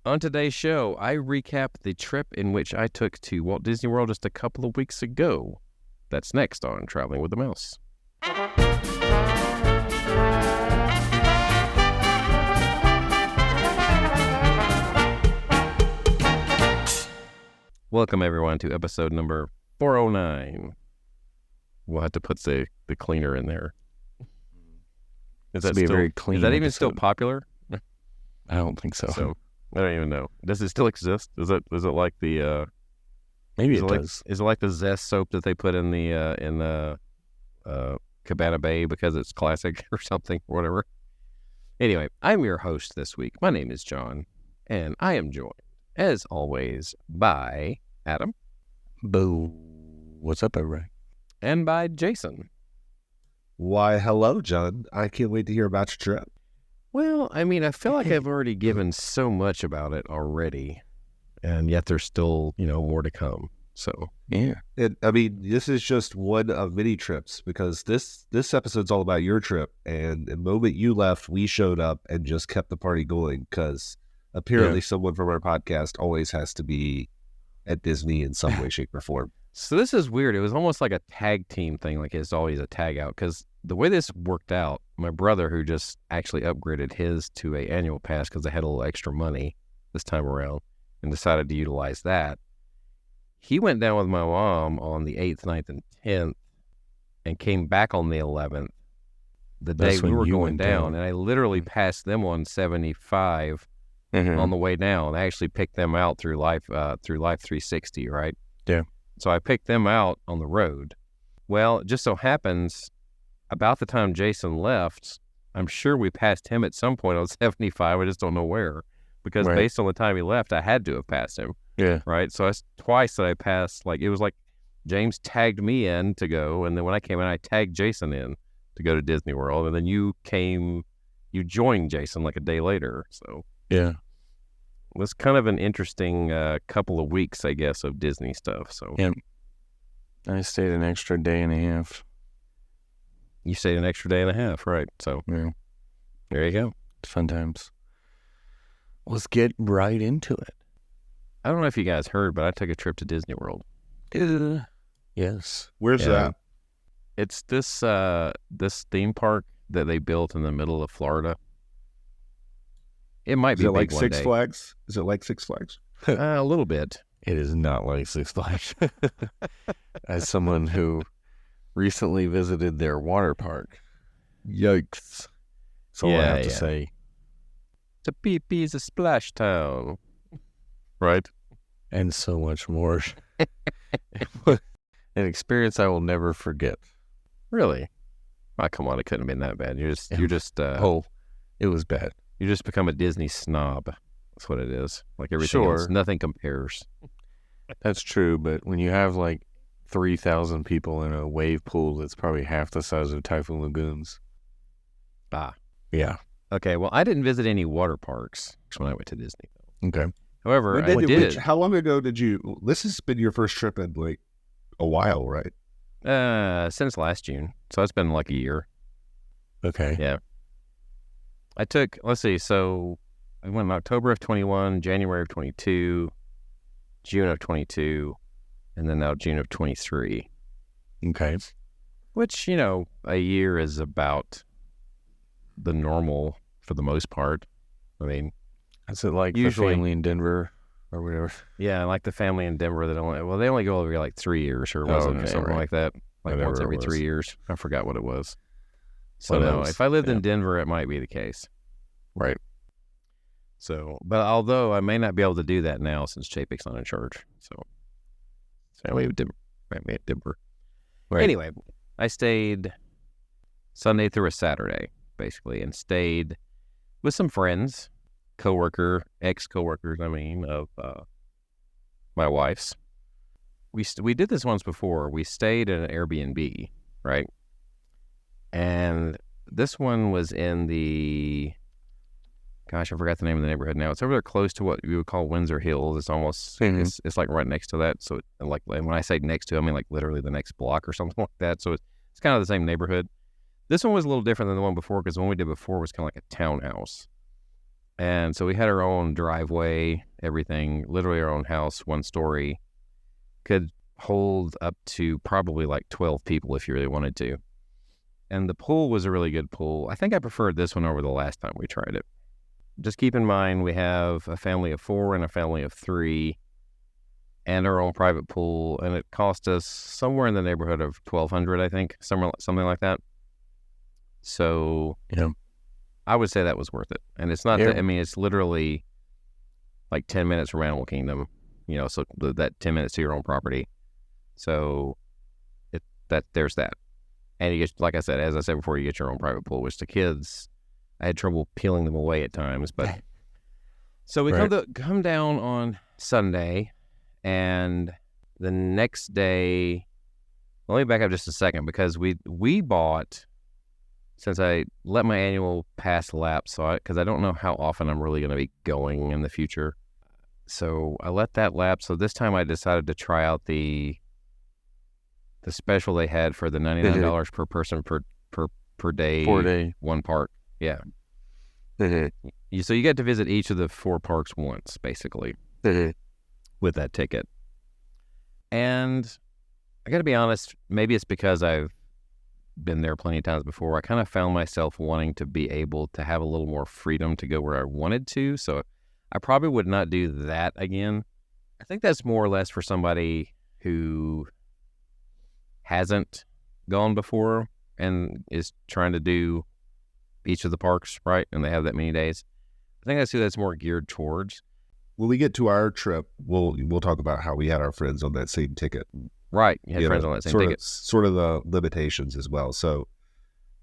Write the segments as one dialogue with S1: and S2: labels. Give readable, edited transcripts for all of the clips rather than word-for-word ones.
S1: On today's show, I recap the trip in which I took to Walt Disney World just a couple of weeks ago. That's next on Traveling with the Mouse. Welcome, everyone, to episode number 409. We'll have to put the cleaner in there. Is that still, very clean? Is that even still popular?
S2: I don't think so.
S1: I don't even know. Does it still exist? Is it like the
S2: maybe it does?
S1: Is it like the Zest soap that they put in the Cabana Bay because it's classic or something or whatever? Anyway, I'm your host this week. My name is John, and I am joined, as always, by Adam.
S2: Boo. What's up, everybody?
S1: And by Jason.
S3: Why, hello, John. I can't wait to hear about your trip.
S1: Well, I mean, I feel like I've already given so much about it already, and yet there's still, more to come. So,
S2: yeah.
S3: This is just one of many trips because this episode's all about your trip. And the moment you left, we showed up and just kept the party going because apparently someone from our podcast always has to be at Disney in some way, shape, or form.
S1: So this is weird. It was almost like a tag team thing, like it's always a tag out. Because the way this worked out, my brother, who just actually upgraded his to an annual pass because they had a little extra money this time around and decided to utilize that, he went down with my mom on the 8th, 9th, and 10th and came back on the 11th, the day we were going down. And I literally passed them on 75 on the way down. I actually picked them out through Life 360, right?
S2: Yeah.
S1: So I picked them out on the road. Well, it just so happens, about the time Jason left, I'm sure we passed him at some point on 75. I just don't know where. Because based on the time he left, I had to have passed him.
S2: Yeah.
S1: Right? So it's twice that I passed. Like, it was like James tagged me in to go, and then when I came in, I tagged Jason in to go to Disney World. And then you joined Jason like a day later. So
S2: yeah.
S1: It was kind of an interesting couple of weeks, I guess, of Disney stuff. So
S2: yeah. I stayed an extra day and a half.
S1: You stayed an extra day and a half, right? So
S2: yeah.
S1: There you go.
S2: Fun times. Let's get right into it.
S1: I don't know if you guys heard, but I took a trip to Disney World.
S2: Yes.
S3: Where's that?
S1: It's this theme park that they built in the middle of Florida. It might be
S3: big
S1: like
S3: Six Flags? Is it like Six Flags?
S1: A little bit.
S2: It is not like Six Flags. As someone who recently visited their water park, yikes. That's all I have to say.
S1: The pee-pee is a splash town. Right?
S2: And so much more. An experience I will never forget.
S1: Really? Oh, come on, it couldn't have been that bad. You're just
S2: it was bad.
S1: You just become a Disney snob. That's what it is. Like everything else, nothing compares.
S2: That's true, but when you have like 3,000 people in a wave pool that's probably half the size of Typhoon Lagoons. Yeah.
S1: Okay, well, I didn't visit any water parks when I went to Disney.
S2: Okay.
S1: However,
S3: how long ago did you... This has been your first trip in like a while, right?
S1: Since last June. So it's been like a year.
S2: Okay.
S1: Yeah. I took, let's see, so I went in October of 21, January of 22, June of 22, and then now June of 23.
S2: Okay.
S1: Which, a year is about the normal for the most part. I mean,
S2: is it like
S1: usually,
S2: the family in Denver or whatever?
S1: Yeah, like the family in Denver that they only go every like 3 years or wasn't it, something like that. Like whatever, once every 3 years. I forgot what it was. So no, if I lived in Denver, it might be the case.
S2: Right.
S1: So, but although I may not be able to do that now since Chapek's not in charge. So I made Denver. Right. Anyway, I stayed Sunday through a Saturday, basically, and stayed with some friends, ex-coworkers, of my wife's. We did this once before. We stayed at an Air BnB, right? And this one was in the, gosh, I forgot the name of the neighborhood now. It's over there close to what you would call Windsor Hills. It's almost, it's like right next to that. So and when I say next to, I mean like literally the next block or something like that. So it's kind of the same neighborhood. This one was a little different than the one before because the one we did before was kind of like a townhouse. And so we had our own driveway, everything, literally our own house, one story. Could hold up to probably like 12 people if you really wanted to. And the pool was a really good pool. I think I preferred this one over the last time we tried it. Just keep in mind, we have a family of 4 and a family of 3 and our own private pool. And it cost us somewhere in the neighborhood of $1,200, I think, something like that. So I would say that was worth it. And it's not, it's literally like 10 minutes from Animal Kingdom, so that 10 minutes to your own property. So there's that. And you get, like I said, as I said before, you get your own private pool, which the kids, I had trouble peeling them away at times. But so we come down on Sunday, and the next day, let me back up just a second, because we bought, since I let my annual pass lapse, because I don't know how often I'm really going to be going in the future. So I let that lapse. So this time I decided to try out the special they had for the $99 per person per day,
S2: 4 day,
S1: one park. Yeah. So you get to visit each of the 4 parks once, basically, with that ticket. And I got to be honest, maybe it's because I've been there plenty of times before. I kind of found myself wanting to be able to have a little more freedom to go where I wanted to. So I probably would not do that again. I think that's more or less for somebody who hasn't gone before and is trying to do each of the parks, right? And they have that many days. I think that's who that's more geared towards.
S3: When we get to our trip, we'll talk about how we had our friends on that same ticket.
S1: Right. You had friends on that same ticket.
S3: Sort of the limitations as well. So,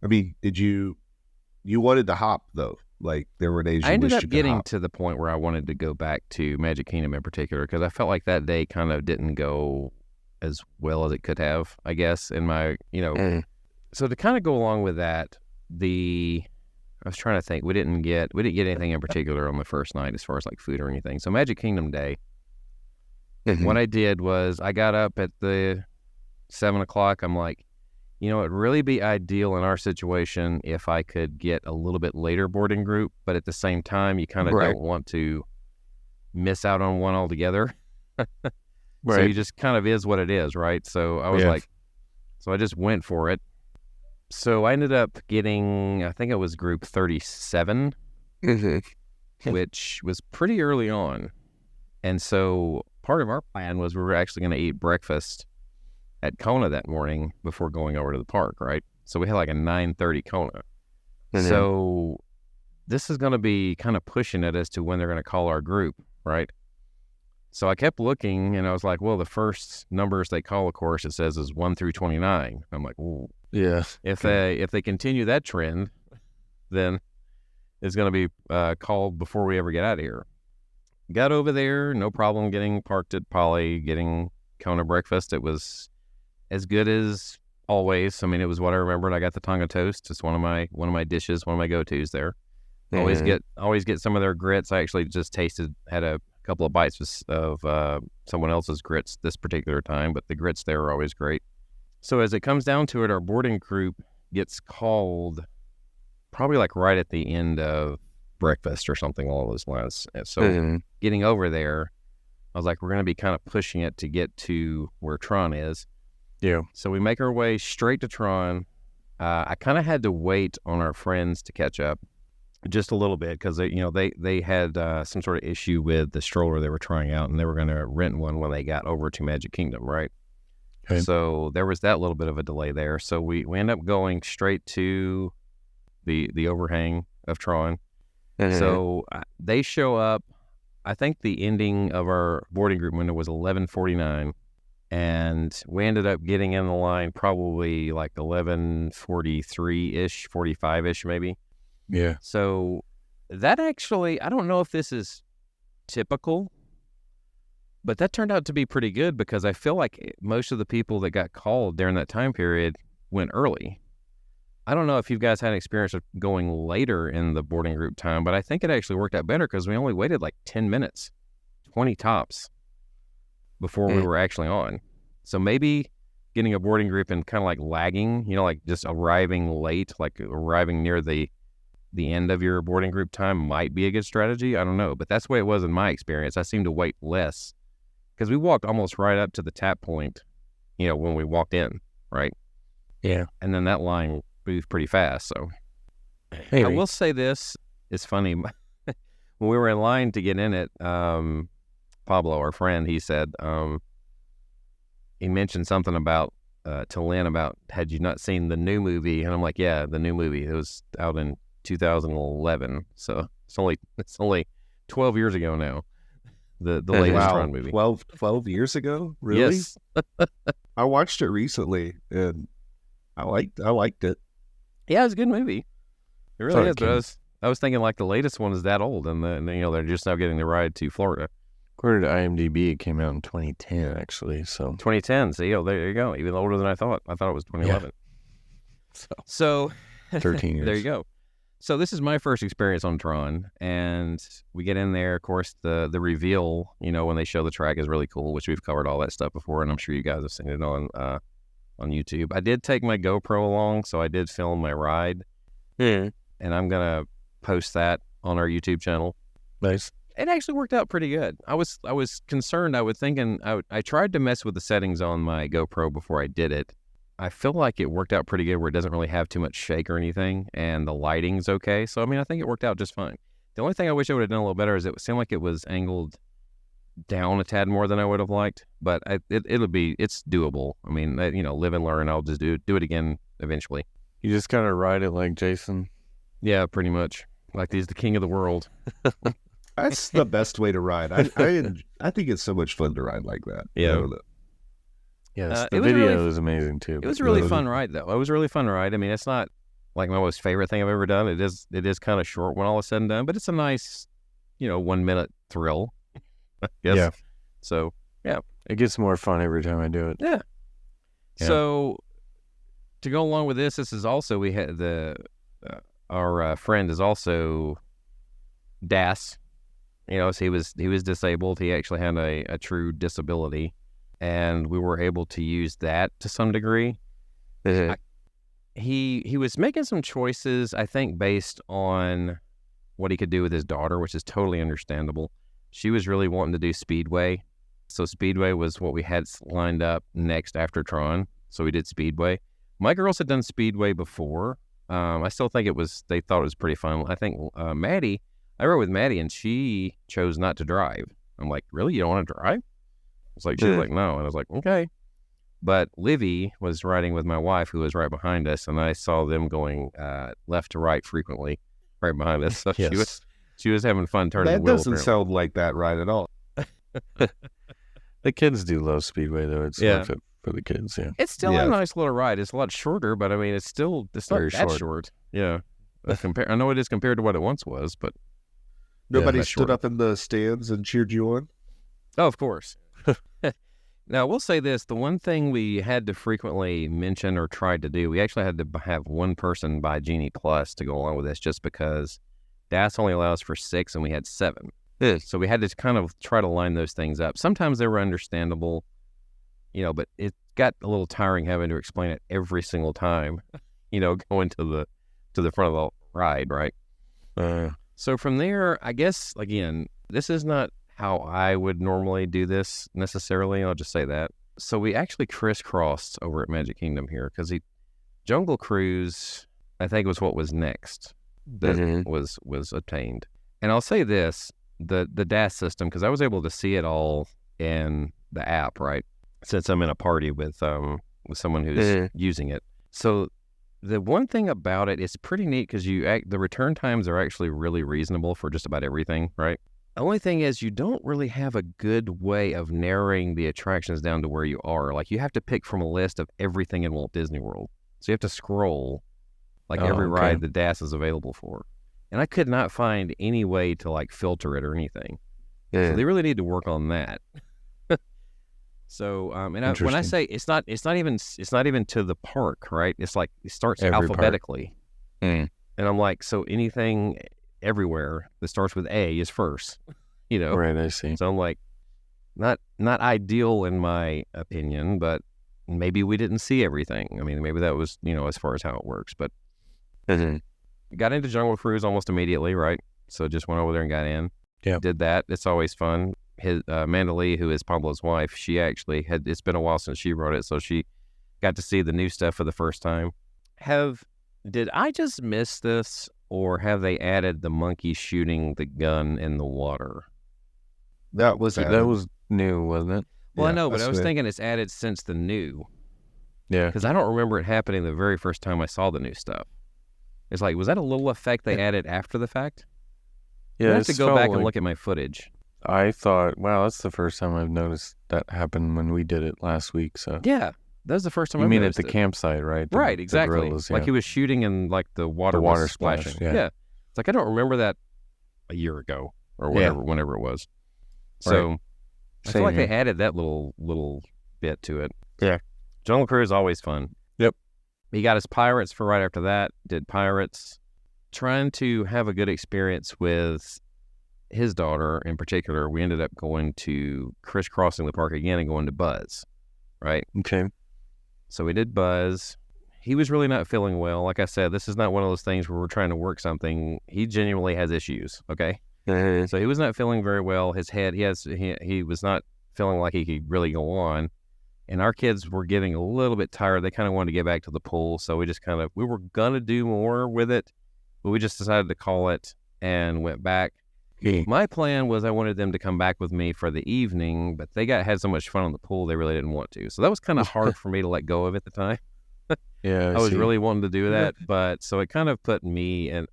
S3: I mean, you wanted to hop though? Like there were days you
S1: I ended
S3: wished
S1: up
S3: you could
S1: getting
S3: hop.
S1: to the point where I wanted to go back to Magic Kingdom in particular, because I felt like that day kind of didn't go as well as it could have, I guess, in my, So to kind of go along with that, I was trying to think, we didn't get anything in particular on the first night as far as like food or anything. So Magic Kingdom Day, what I did was I got up at the 7 o'clock. I'm like, it'd really be ideal in our situation if I could get a little bit later boarding group, but at the same time, you kind of don't want to miss out on one altogether. So you just kind of is what it is, right? So I was so I just went for it. So I ended up getting, I think it was group 37, which was pretty early on. And so part of our plan was we were actually going to eat breakfast at Kona that morning before going over to the park, right? So we had like a 9:30 Kona. So this is going to be kind of pushing it as to when they're going to call our group, right? So I kept looking, and I was like, well, the first numbers they call, of course, it says is 1 through 29. I'm like, ooh.
S2: Yeah.
S1: If they continue that trend, then it's going to be called before we ever get out of here. Got over there, no problem getting parked at Poly, getting Kona breakfast. It was as good as always. I mean, it was what I remembered. I got the tonga toast. It's one of my dishes, one of my go-tos there. Always get some of their grits. I actually just had a couple of bites of someone else's grits this particular time, but the grits there are always great. So as it comes down to it, our boarding group gets called probably like right at the end of breakfast or something along those lines. So getting over there, I was like, we're going to be kind of pushing it to get to where Tron is.
S2: Yeah.
S1: So we make our way straight to Tron. I kind of had to wait on our friends to catch up just a little bit, because they had some sort of issue with the stroller they were trying out, and they were going to rent one when they got over to Magic Kingdom, right? Okay. So there was that little bit of a delay there. So we end up going straight to the overhang of Tron. So they show up. I think the ending of our boarding group window was 11:49, and we ended up getting in the line probably like 11:43-ish, 45-ish maybe.
S2: Yeah.
S1: So that actually, I don't know if this is typical, but that turned out to be pretty good, because I feel like most of the people that got called during that time period went early. I don't know if you guys had an experience of going later in the boarding group time, but I think it actually worked out better, because we only waited like 10 minutes, 20 tops, before we were actually on. So maybe getting a boarding group and kind of like lagging, like just arriving late, like arriving near the the end of your boarding group time might be a good strategy. I don't know, but that's the way it was in my experience. I seemed to wait less because we walked almost right up to the tap point, when we walked in, right?
S2: Yeah.
S1: And then that line moved pretty fast. So
S2: Maybe.
S1: I will say this. It's funny. When we were in line to get in it, Pablo, our friend, he said, he mentioned something about, to Lynn about, had you not seen the new movie? And I'm like, yeah, the new movie. It was out in 2011. So it's only 12 years ago now. The latest Tron movie.
S3: 12 years ago? Really?
S1: Yes.
S3: I watched it recently and I liked it.
S1: Yeah, it's a good movie. It really is. But I was thinking like the latest one is that old, and they're just now getting the ride to Florida.
S2: According to IMDb, it came out in 2010, actually. So
S1: 2010. See, there you go. Even older than I thought. I thought it was 2011.
S2: Yeah.
S1: So
S2: 13 years.
S1: There you go. So this is my first experience on Tron, and we get in there. Of course, the reveal, when they show the track is really cool, which we've covered all that stuff before, and I'm sure you guys have seen it on YouTube. I did take my GoPro along, so I did film my ride, and I'm gonna post that on our YouTube channel.
S2: Nice.
S1: It actually worked out pretty good. I was concerned. I tried to mess with the settings on my GoPro before I did it. I feel like it worked out pretty good where it doesn't really have too much shake or anything, and the lighting's okay. So, I think it worked out just fine. The only thing I wish I would have done a little better is it seemed like it was angled down a tad more than I would have liked, but it's doable. Live and learn. I'll just do it again eventually.
S2: You just kind of ride it like Jason?
S1: Yeah, pretty much. Like he's the king of the world.
S3: That's the best way to ride. I think it's so much fun to ride like that.
S1: Yeah.
S2: Yes, the video is amazing too.
S1: It was a really fun ride, though. It was a really fun ride. It's not like my most favorite thing I've ever done. It is kind of short when all is said and done, but it's a nice, 1 minute thrill. Yes.
S2: Yeah.
S1: So, yeah.
S2: It gets more fun every time I do it.
S1: Yeah. So, to go along with this is also, we had our friend is also DAS. So he was disabled. He actually had a true disability. And we were able to use that to some degree. He was making some choices, I think, based on what he could do with his daughter, which is totally understandable. She was really wanting to do Speedway. So Speedway was what we had lined up next after Tron. So we did Speedway. My girls had done Speedway before. I still think they thought it was pretty fun. I think Maddie, I rode with Maddie and she chose not to drive. I'm like, really? You don't want to drive? She was like, no. And I was like, okay. But Livy was riding with my wife, who was right behind us, and I saw them going left to right frequently, right behind us. So
S2: yes.
S1: she was having fun turning the wheel.
S3: That doesn't sound like that ride at all.
S2: The kids do love Speedway, though. It's not fit for the kids, yeah.
S1: It's still a nice little ride. It's a lot shorter, but it's not
S2: very
S1: that short. Yeah. I know it is compared to what it once was, but
S3: nobody stood up in the stands and cheered you on?
S1: Oh, of course. Now, we'll say this. The one thing we had to frequently mention or tried to do, we actually had to have one person buy Genie Plus to go along with this just because DAS only allows for 6 and we had 7. So we had to kind of try to line those things up. Sometimes they were understandable, but it got a little tiring having to explain it every single time, going to the front of the ride, right? So from there, I guess, again, this is not how I would normally do this necessarily. I'll just say that. So we actually crisscrossed over at Magic Kingdom here because Jungle Cruise, I think, was what was next that was obtained. And I'll say this, the DAS system, because I was able to see it all in the app, right? Since I'm in a party with someone who's using it. So the one thing about it is pretty neat because the return times are actually really reasonable for just about everything, right? The only thing is you don't really have a good way of narrowing the attractions down to where you are. Like you have to pick from a list of everything in Walt Disney World. So you have to scroll every ride the DAS is available for. And I could not find any way to filter it or anything. Yeah. So they really need to work on that. So, when I say it's not even to the park, right? It's like it starts alphabetically. And I'm like, so anything everywhere that starts with A is first,
S2: Right, I see.
S1: So I'm like, not ideal in my opinion, but maybe we didn't see everything. Maybe that was, as far as how it works, but got into Jungle Cruise almost immediately, right? So just went over there and got in.
S2: Yeah.
S1: Did that. It's always fun. His Amanda Lee, who is Pablo's wife, she actually had, it's been a while since she wrote it, so she got to see the new stuff for the first time. Did I just miss this, or have they added the monkey shooting the gun in the water?
S3: That was
S2: new, wasn't it?
S1: Well,
S3: Yeah,
S1: I know, but I was
S3: that's
S1: thinking it's added since the new,
S2: Yeah.
S1: because I don't remember it happening the very first time I saw the new stuff. It's like, was that a little effect they added after the fact?
S2: Yeah.
S1: I have to go back and look at my footage.
S2: I thought, wow, that's the first time I've noticed that happened when we did it last week. So
S1: Yeah, that was the first time
S2: you
S1: I
S2: mean at
S1: noticed
S2: the
S1: it.
S2: campsite, right?
S1: Right,
S2: The
S1: exactly.
S2: gorillas,
S1: Like
S2: yeah.
S1: he was shooting and like the water
S2: water
S1: was
S2: splash,
S1: splashing.
S2: yeah.
S1: It's like I don't remember that a year ago or
S2: Yeah.
S1: whenever it was. So
S2: Right.
S1: I feel
S2: Same
S1: like
S2: here.
S1: they added that little bit to it.
S2: Yeah.
S1: Jungle Cruise is always fun.
S2: Yep.
S1: He got his Pirates for right after that, did Pirates. Trying to have a good experience with his daughter in particular, we ended up going to crisscrossing the park again and going to Buzz, right?
S2: Okay.
S1: So we did Buzz. He was really not feeling well. Like I said, this is not one of those things where we're trying to work something. He genuinely has issues, okay? So he was not feeling very well. His head, he was not feeling like he could really go on. And our kids were getting a little bit tired. They kind of wanted to get back to the pool. So we just we were going to do more with it, but we just decided to call it and went back. My plan was I wanted them to come back with me for the evening, but they had so much fun on the pool, they really didn't want to. So that was kind of hard for me to let go of at the time.
S2: Yeah.
S1: I was really wanting to do that, but so it kind of put me in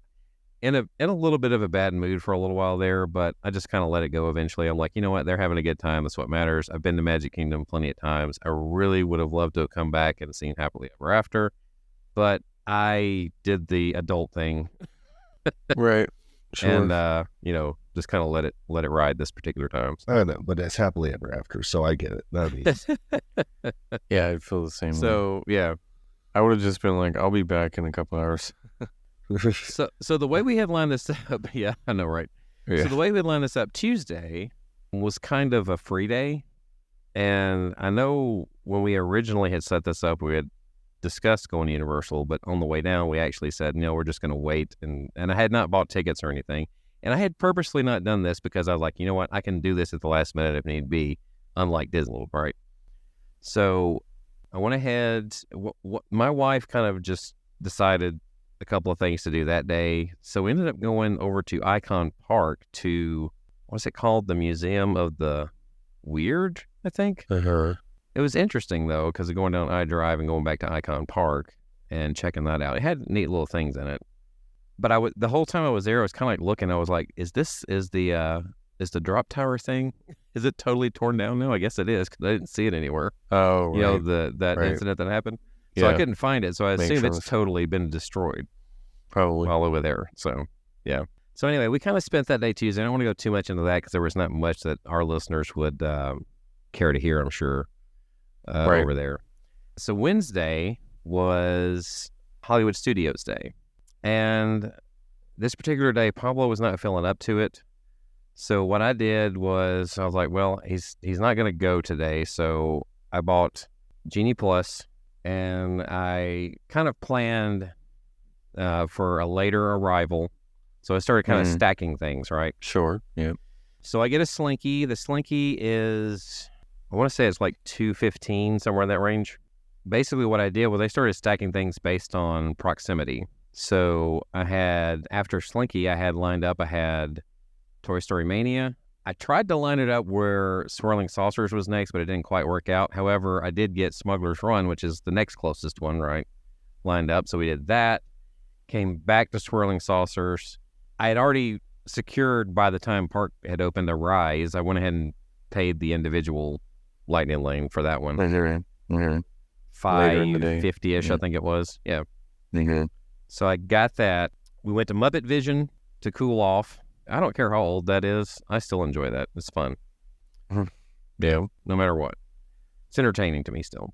S1: a little bit of a bad mood for a little while there, but I just kind of let it go eventually. I'm like, you know what? They're having a good time. That's what matters. I've been to Magic Kingdom plenty of times. I really would have loved to have come back and seen Happily Ever After, but I did the adult thing.
S2: Right. Sure.
S1: And, just kind of let it ride this particular time.
S3: I don't know, but it's Happily Ever After, so I get it. That means
S2: Yeah, I feel the same way.
S1: So, yeah.
S2: I would have just been like, I'll be back in a couple hours.
S1: So the way we had lined this up, yeah, I know, right?
S2: Yeah.
S1: So the way we lined this up, Tuesday was kind of a free day. And I know when we originally had set this up, we had discussed going to Universal, but on the way down, we actually said, no, we're just going to wait. And I had not bought tickets or anything. And I had purposely not done this because I was like, you know what? I can do this at the last minute if need be, unlike Disney World, right? So I went ahead. My wife kind of just decided a couple of things to do that day. So we ended up going over to Icon Park to, what's it called? The Museum of the Weird, I think.
S2: Uh-huh.
S1: It was interesting, though, because of going down I-Drive and going back to Icon Park and checking that out. It had neat little things in it. But the whole time I was there, I was kind of like looking. I was like, is the drop tower thing, is it totally torn down now? I guess it is, because I didn't see it anywhere.
S2: Oh, right.
S1: You know, that
S2: Right.
S1: incident that happened. So I couldn't find it. So I
S2: Makes
S1: assume it's
S2: sense.
S1: totally been destroyed
S2: Probably.
S1: while over there. So, yeah. So anyway, we kind of spent that day Tuesday. I don't want to go too much into that because there was not much that our listeners would care to hear, I'm sure,
S2: Right.
S1: over there. So Wednesday was Hollywood Studios Day. And this particular day, Pablo was not feeling up to it. So what I did was I was like, well, he's not going to go today. So I bought Genie Plus, and I kind of planned for a later arrival. So I started kind of stacking things, right?
S2: Sure. Yeah.
S1: So I get a Slinky. The Slinky is, I want to say it's like $215, somewhere in that range. Basically what I did was I started stacking things based on proximity. So I had, after Slinky, I had Toy Story Mania. I tried to line it up where Swirling Saucers was next, but it didn't quite work out. However, I did get Smuggler's Run, which is the next closest one, right, lined up. So we did that, came back to Swirling Saucers. I had already secured, by the time Park had opened, a Rise. I went ahead and paid the individual Lightning Lane for that one.
S2: Later in the day.
S1: $550-ish,
S2: Yeah.
S1: I think it was. Yeah.
S2: Mm-hmm.
S1: So I got that. We went to Muppet Vision to cool off. I don't care how old that is. I still enjoy that. It's fun.
S2: Yeah.
S1: No matter what. It's entertaining to me still.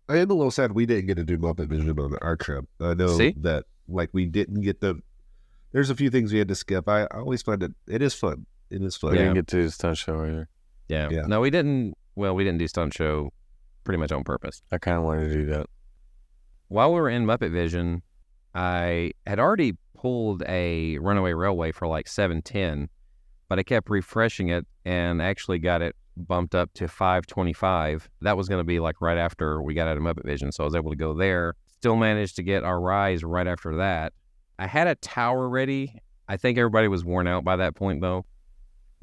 S3: I am a little sad we didn't get to do Muppet Vision on our trip. I know that we didn't get the. There's a few things we had to skip. I always find it is fun. It is fun.
S2: We didn't get to the stunt show either.
S1: Yeah.
S3: Yeah.
S1: No, we didn't. Well, we didn't do Stunt Show pretty much on purpose.
S2: I kind of wanted to do that.
S1: While we were in Muppet Vision, I had already pulled a runaway railway for like 710, but I kept refreshing it and actually got it bumped up to 525. That was going to be like right after we got out of Muppet Vision, so I was able to go there. Still managed to get our rise right after that. I had a tower ready. I think everybody was worn out by that point, though.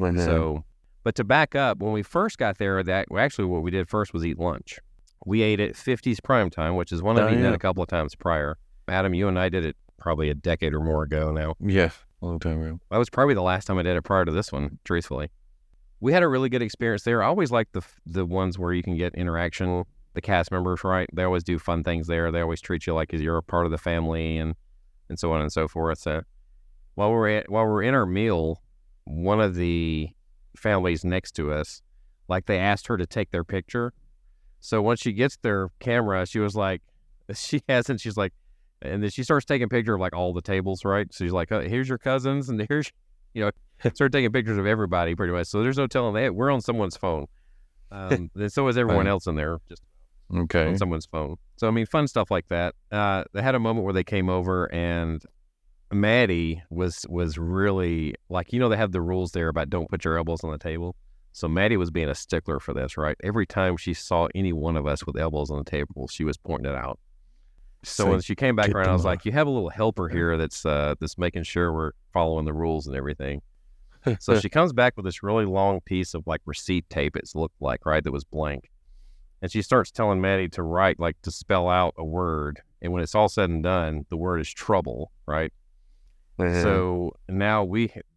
S1: So, but to back up, when we first got there, actually what we did first was eat lunch. We ate at 50's Prime Time, which is one I've eaten at a couple of times prior. Adam, you and I did it probably a decade or more ago now.
S2: Yeah, a long time ago.
S1: That was probably the last time I did it prior to this one, truthfully. We had a really good experience there. I always like the ones where you can get interaction. The cast members, right? They always do fun things there. They always treat you like you're a part of the family and so on and so forth. So while we're in our meal, one of the families next to us, like they asked her to take their picture. So once she gets their camera, she was like, she's like, and then she starts taking pictures of like all the tables, right? So she's like, here's your cousins, and here's, start taking pictures of everybody pretty much. So there's no telling we're on someone's phone. And so is everyone else in there, just on someone's phone. So, I mean, fun stuff like that. They had a moment where they came over and Maddie was really like, they have the rules there about don't put your elbows on the table. So Maddie was being a stickler for this, right? Every time she saw any one of us with elbows on the table, she was pointing it out. So when she came back around, I was like, you have a little helper here that's making sure we're following the rules and everything. So she comes back with this really long piece of like receipt tape, it's looked like, right, that was blank. And she starts telling Maddie to write, like to spell out a word. And when it's all said and done, the word is trouble, right? Mm-hmm. So now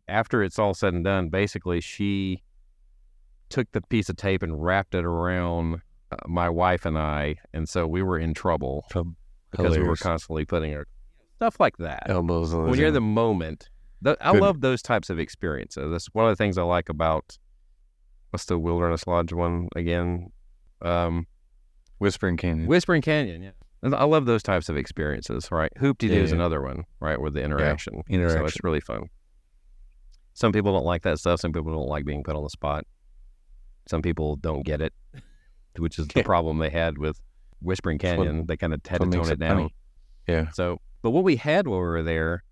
S1: after it's all said and done, basically she took the piece of tape and wrapped it around my wife and I. And so we were in trouble because we were constantly putting our stuff like that.
S2: Elbows on
S1: when you're in the moment. I love those types of experiences. That's one of the things I like about, what's the Wilderness Lodge one again?
S2: Whispering Canyon.
S1: Whispering Canyon, yeah. And I love those types of experiences, right? Hoop-de-doo is another one, right, with the interaction. So it's really fun. Some people don't like that stuff. Some people don't like being put on the spot. Some people don't get it, which is the problem they had with Whispering Canyon. They kind of had to tone it down.
S2: Funny. Yeah.
S1: So, but what we had while we were there,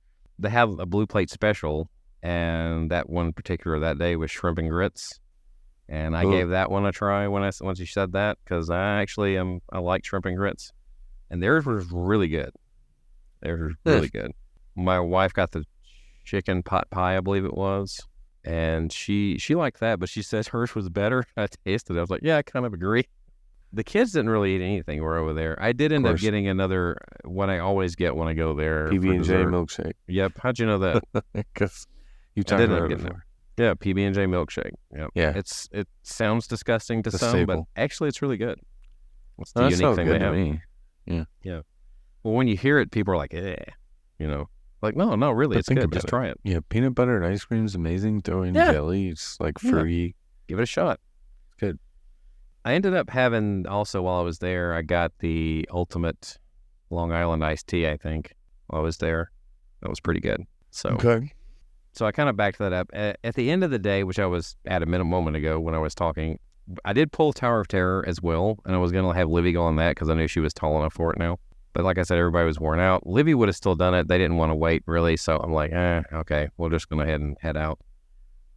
S1: they have a blue plate special, and that one particular that day was shrimp and grits. And I gave that one a try once you said that, because I like shrimp and grits. And theirs was really good. Theirs was really good. My wife got the chicken pot pie, I believe it was. And she liked that, but she says hers was better. I tasted it. I was like, yeah, I kind of agree. The kids didn't really eat anything. We're over there. I did end up getting another, what I always get when I go there.
S2: PB&J milkshake.
S1: Yep. How'd you know that?
S2: Because you talked about it before.
S1: Yeah, PB&J milkshake. Yep. Yeah. It sounds disgusting to some, but actually it's really good. It's the unique thing they have. Me. Yeah. Yeah. Well, when you hear it, people are like, like, no, really, it's good. Just try it.
S2: Yeah, peanut butter and ice cream is amazing. Throw in jelly. It's like fruity.
S1: Give it a shot. It's good. I ended up having also, while I was there, I got the ultimate Long Island iced tea, I think, while I was there. That was pretty good. So I kind of backed that up. At the end of the day, which I was at a moment ago when I was talking, I did pull Tower of Terror as well, and I was going to have Livy go on that because I knew she was tall enough for it now. But like I said, everybody was worn out. Livy would have still done it. They didn't want to wait, really, so I'm like, okay, we're just going to head and head out.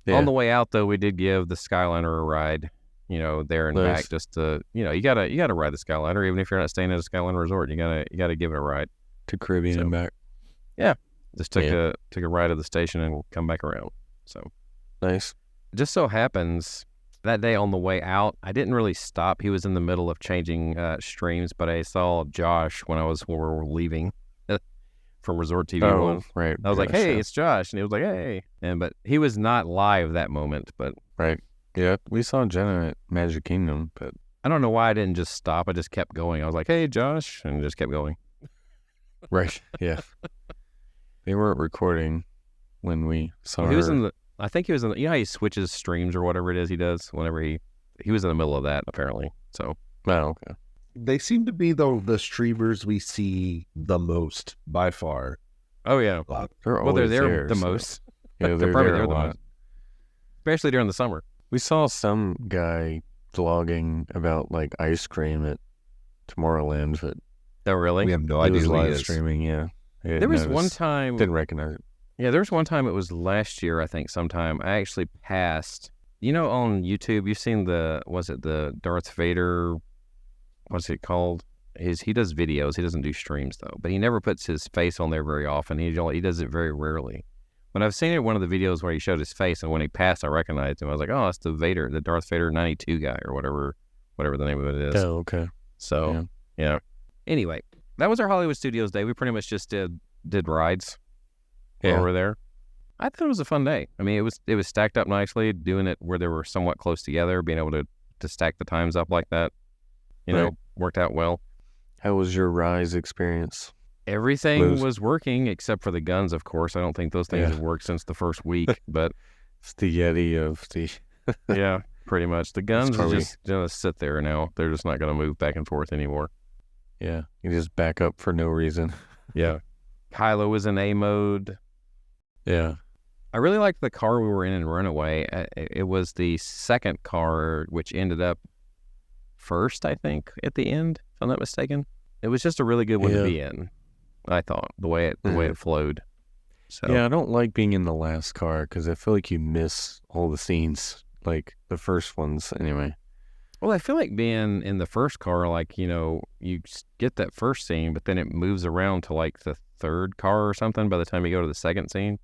S1: Yeah. On the way out, though, we did give the Skyliner a ride, there and back, just to, you gotta ride the Skyliner, even if you're not staying at a Skyliner resort. You gotta give it a ride
S2: to Caribbean and back.
S1: Yeah, just took a ride to the station and come back around. So
S2: nice.
S1: Just so happens that day on the way out, I didn't really stop. He was in the middle of changing streams, but I saw Josh when we were leaving from Resort TV 1.
S2: Right.
S1: I was like, hey, it's Josh, and he was like, hey, but he was not live that moment, but
S2: right. Yeah, we saw Jenna at Magic Kingdom, but
S1: I don't know why I didn't just stop. I just kept going. I was like, hey, Josh, and just kept going.
S2: Right, yeah. They weren't recording when we saw her.
S1: I think he was in the, how he switches streams or whatever it is he does whenever he was in the middle of that, apparently. So,
S2: okay.
S3: They seem to be the streamers we see the most by far.
S1: Oh, yeah.
S2: They're
S1: there the most.
S2: Yeah, they're probably there the most.
S1: Especially during the summer.
S2: We saw some guy vlogging about like ice cream at Tomorrowland, but
S1: oh really?
S3: We have no idea who
S2: live
S3: he is.
S2: Streaming, yeah.
S1: There was one time.
S2: Didn't recognize it.
S1: Yeah, there was one time. It was last year, I think. Sometime I actually passed. You know, on YouTube, you've seen the Darth Vader? What's it called? He does videos. He doesn't do streams though, but he never puts his face on there very often. He does it very rarely. But I've seen it in one of the videos where he showed his face, and when he passed, I recognized him. I was like, oh, it's the Darth Vader 92 guy or whatever the name of it is.
S2: Oh, okay.
S1: So yeah. Anyway, that was our Hollywood Studios day. We pretty much just did rides over there. I thought it was a fun day. I mean, it was stacked up nicely, doing it where they were somewhat close together, being able to stack the times up like that. You know, worked out well.
S2: How was your Rise experience?
S1: Everything was working except for the guns, of course. I don't think those things have worked since the first week, but
S2: it's the Yeti of the
S1: yeah, pretty much. The guns are just gonna sit there now. They're just not gonna move back and forth anymore.
S2: Yeah, you just back up for no reason.
S1: Yeah. Kylo was in A mode.
S2: Yeah.
S1: I really liked the car we were in Runaway. It was the second car, which ended up first, I think, at the end, if I'm not mistaken. It was just a really good one to be in, I thought, the way it flowed. So.
S2: Yeah, I don't like being in the last car because I feel like you miss all the scenes, like the first ones anyway.
S1: Well, I feel like being in the first car, like, you know, you get that first scene, but then it moves around to like the third car or something by the time you go to the second scene.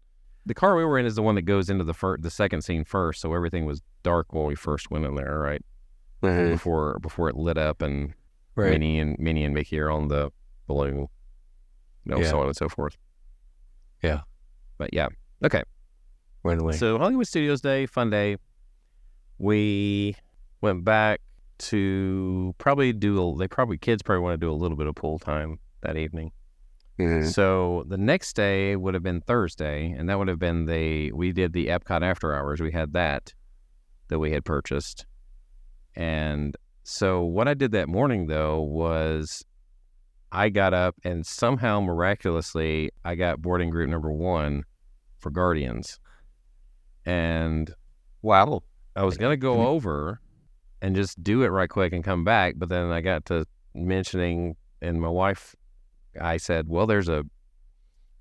S1: The car we were in is the one that goes into the second scene first, so everything was dark when we first went in there, right? Before it lit up, and Minnie and Mickey are on the balloon, so on and so forth.
S2: Yeah.
S1: But yeah. Okay.
S2: Right away.
S1: So Hollywood Studios Day, fun day. We went back to kids probably want to do a little bit of pool time that evening.
S2: Mm-hmm.
S1: So the next day would have been Thursday, and that would have been we did the Epcot after hours. We had that we had purchased. And so what I did that morning, though, was I got up and somehow miraculously I got boarding group number 1 for Guardians. And
S3: wow,
S1: I was going to go over and just do it right quick and come back. But then I got to mentioning, and my wife, I said, well, there's a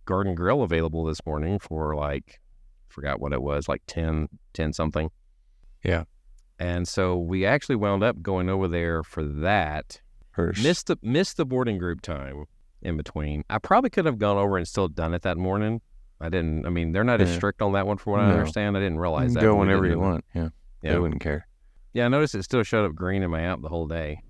S1: Garden Grill available this morning for forgot what it was, like 10 something.
S2: Yeah.
S1: And so we actually wound up going over there for that. Missed the boarding group time in between. I probably could have gone over and still done it that morning. I didn't. I mean, they're not as strict on that one from what I understand. I didn't realize that.
S2: Go whenever you want. Yeah. They wouldn't care.
S1: Yeah, I noticed it still showed up green in my app the whole day,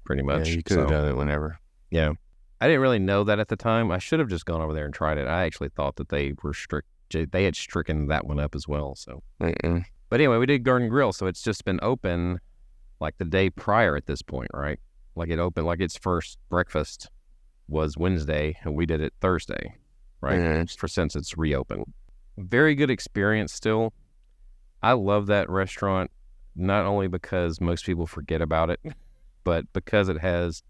S1: pretty much.
S2: Yeah, you could have done it whenever.
S1: Yeah. I didn't really know that at the time. I should have just gone over there and tried it. I actually thought that they were strict. They had stricken that one up as well. So. But anyway, we did Garden Grill, so it's just been open like the day prior at this point, right? Like it opened, like its first breakfast was Wednesday, and we did it Thursday, right? Since it's reopened. Very good experience still. I love that restaurant, not only because most people forget about it, but because it has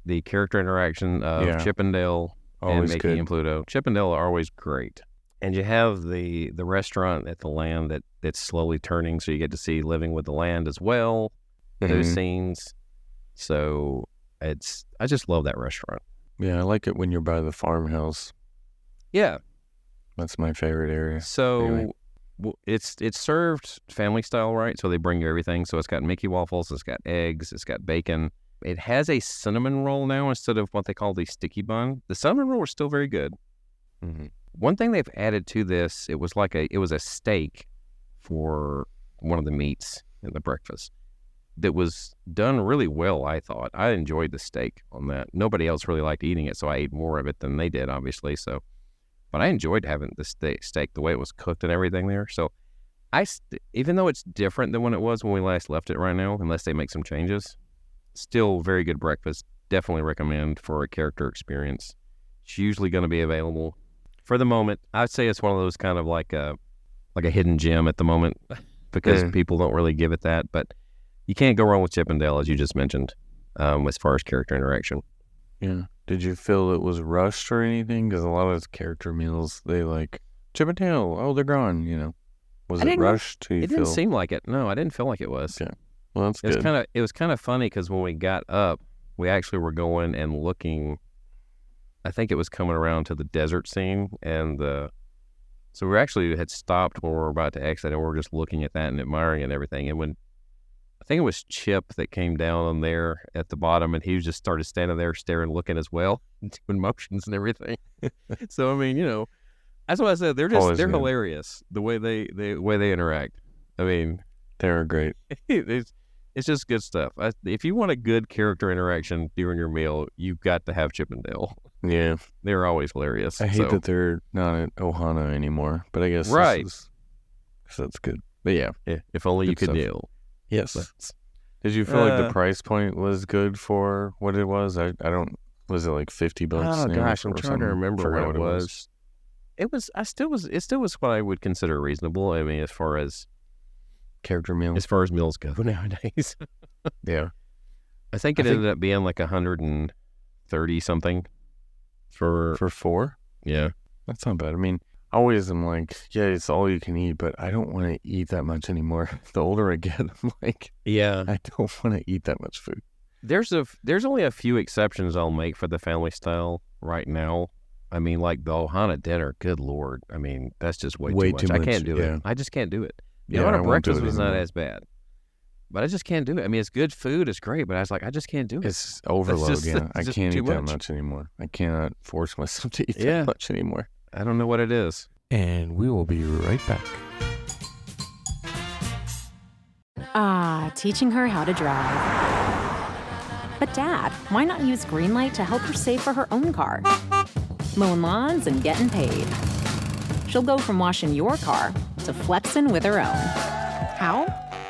S1: the character interaction of Chip and Dale and Mickey and Pluto. Chip and Dale are always great. And you have the restaurant at the land that's slowly turning, so you get to see living with the land as well, those scenes. So I just love that restaurant.
S2: Yeah, I like it when you're by the farmhouse.
S1: Yeah.
S2: That's my favorite area.
S1: So
S2: anyway.
S1: It's served family style, right? So they bring you everything. So it's got Mickey waffles, it's got eggs, it's got bacon. It has a cinnamon roll now instead of what they call the sticky bun. The cinnamon roll is still very good.
S2: Mm-hmm.
S1: One thing they've added to this, it was a steak for one of the meats in the breakfast that was done really well, I thought. I enjoyed the steak on that. Nobody else really liked eating it, so I ate more of it than they did, obviously. But I enjoyed having the steak, the way it was cooked and everything there. So even though it's different than when it was when we last left it right now, unless they make some changes, still very good breakfast. Definitely recommend for a character experience. It's usually going to be available. For the moment, I'd say it's one of those kind of like a hidden gem at the moment because people don't really give it that. But you can't go wrong with Chip and Dale, as you just mentioned, as far as character interaction.
S2: Yeah. Did you feel it was rushed or anything? Because a lot of those character meals, they like, Chip and Dale, oh, they're gone, you know. Was it rushed?
S1: It didn't seem like it. No, I didn't feel like it was.
S2: Okay. Well, that's good.
S1: It was kind of funny because when we got up, we actually were going and looking I think it was coming around to the desert scene, and so we actually had stopped when we were about to exit, and we were just looking at that and admiring it and everything. And when I think it was Chip that came down on there at the bottom, and he just started standing there staring, looking as well, doing motions and everything. So I mean, that's what I said. They're hilarious the way they interact. I mean,
S2: they're great.
S1: It's just good stuff. If you want a good character interaction during your meal, you've got to have Chip and Dale.
S2: Yeah,
S1: they're always hilarious.
S2: I hate that they're not at Ohana anymore, but I guess
S1: right,
S2: that's good. But yeah,
S1: if only you could deal.
S2: Yes. Did you feel like the price point was good for what it was? I don't. Was it like $50?
S1: Oh gosh, I'm trying to remember what it was. It still was what I would consider reasonable. I mean, as far as
S2: character meals,
S1: as far as meals go nowadays.
S2: Yeah,
S1: I think it ended up being like 130 something for 4. Yeah,
S2: that's not bad. I mean, I always am like, yeah, it's all you can eat, but I don't want to eat that much anymore. The older I get, I'm like,
S1: yeah,
S2: I don't want to eat that much food.
S1: There's only a few exceptions I'll make for the family style right now. I mean, like the Ohana dinner, good Lord. I mean, that's just way too much. I can't do it. I just can't do it. The Ohana breakfast was not as bad, but I just can't do it. I mean, it's good food. It's great, but I was like, I just can't do it.
S2: It's overload, I can't eat that much anymore. I cannot force myself to eat that much anymore.
S1: I don't know what it is.
S2: And we will be right back.
S4: Teaching her how to drive. But Dad, why not use Greenlight to help her save for her own car? Mowing lawns and getting paid. She'll go from washing your car to flexing with her own. How?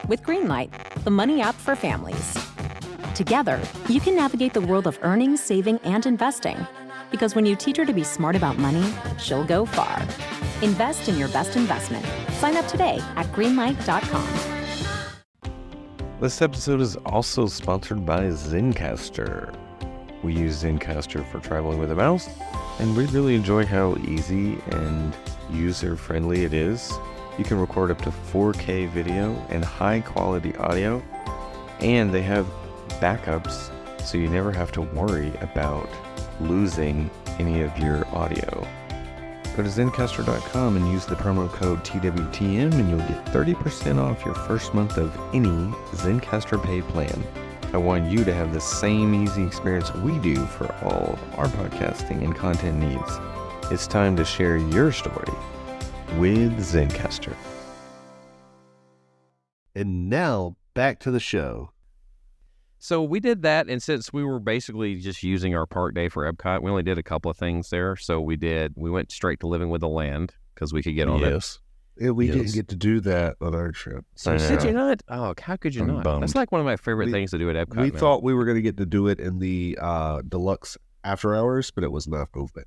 S4: With Greenlight, the money app for families. Together, you can navigate the world of earning, saving, and investing. Because when you teach her to be smart about money, she'll go far. Invest in your best investment. Sign up today at greenlight.com.
S2: This episode is also sponsored by Zencastr. We use Zencastr for traveling with a mouse, and we really enjoy how easy and user-friendly it is. You can record up to 4K video and high-quality audio, and they have backups, so you never have to worry about losing any of your audio. Go to Zencastr.com and use the promo code TWTM, and you'll get 30% off your first month of any Zencastr Pay plan. I want you to have the same easy experience we do for all of our podcasting and content needs. It's time to share your story with Zencastr.
S3: And now, back to the show.
S1: So we did that, and since we were basically just using our park day for Epcot, we only did a couple of things there. So we went straight to Living with the Land because we could get on it.
S3: Yeah, we didn't get to do that on our trip.
S1: So did you not? Oh, how could you not?
S2: Bummed.
S1: That's like one of my favorite things to do at Epcot.
S3: We thought we were going to get to do it in the deluxe after hours, but it was not open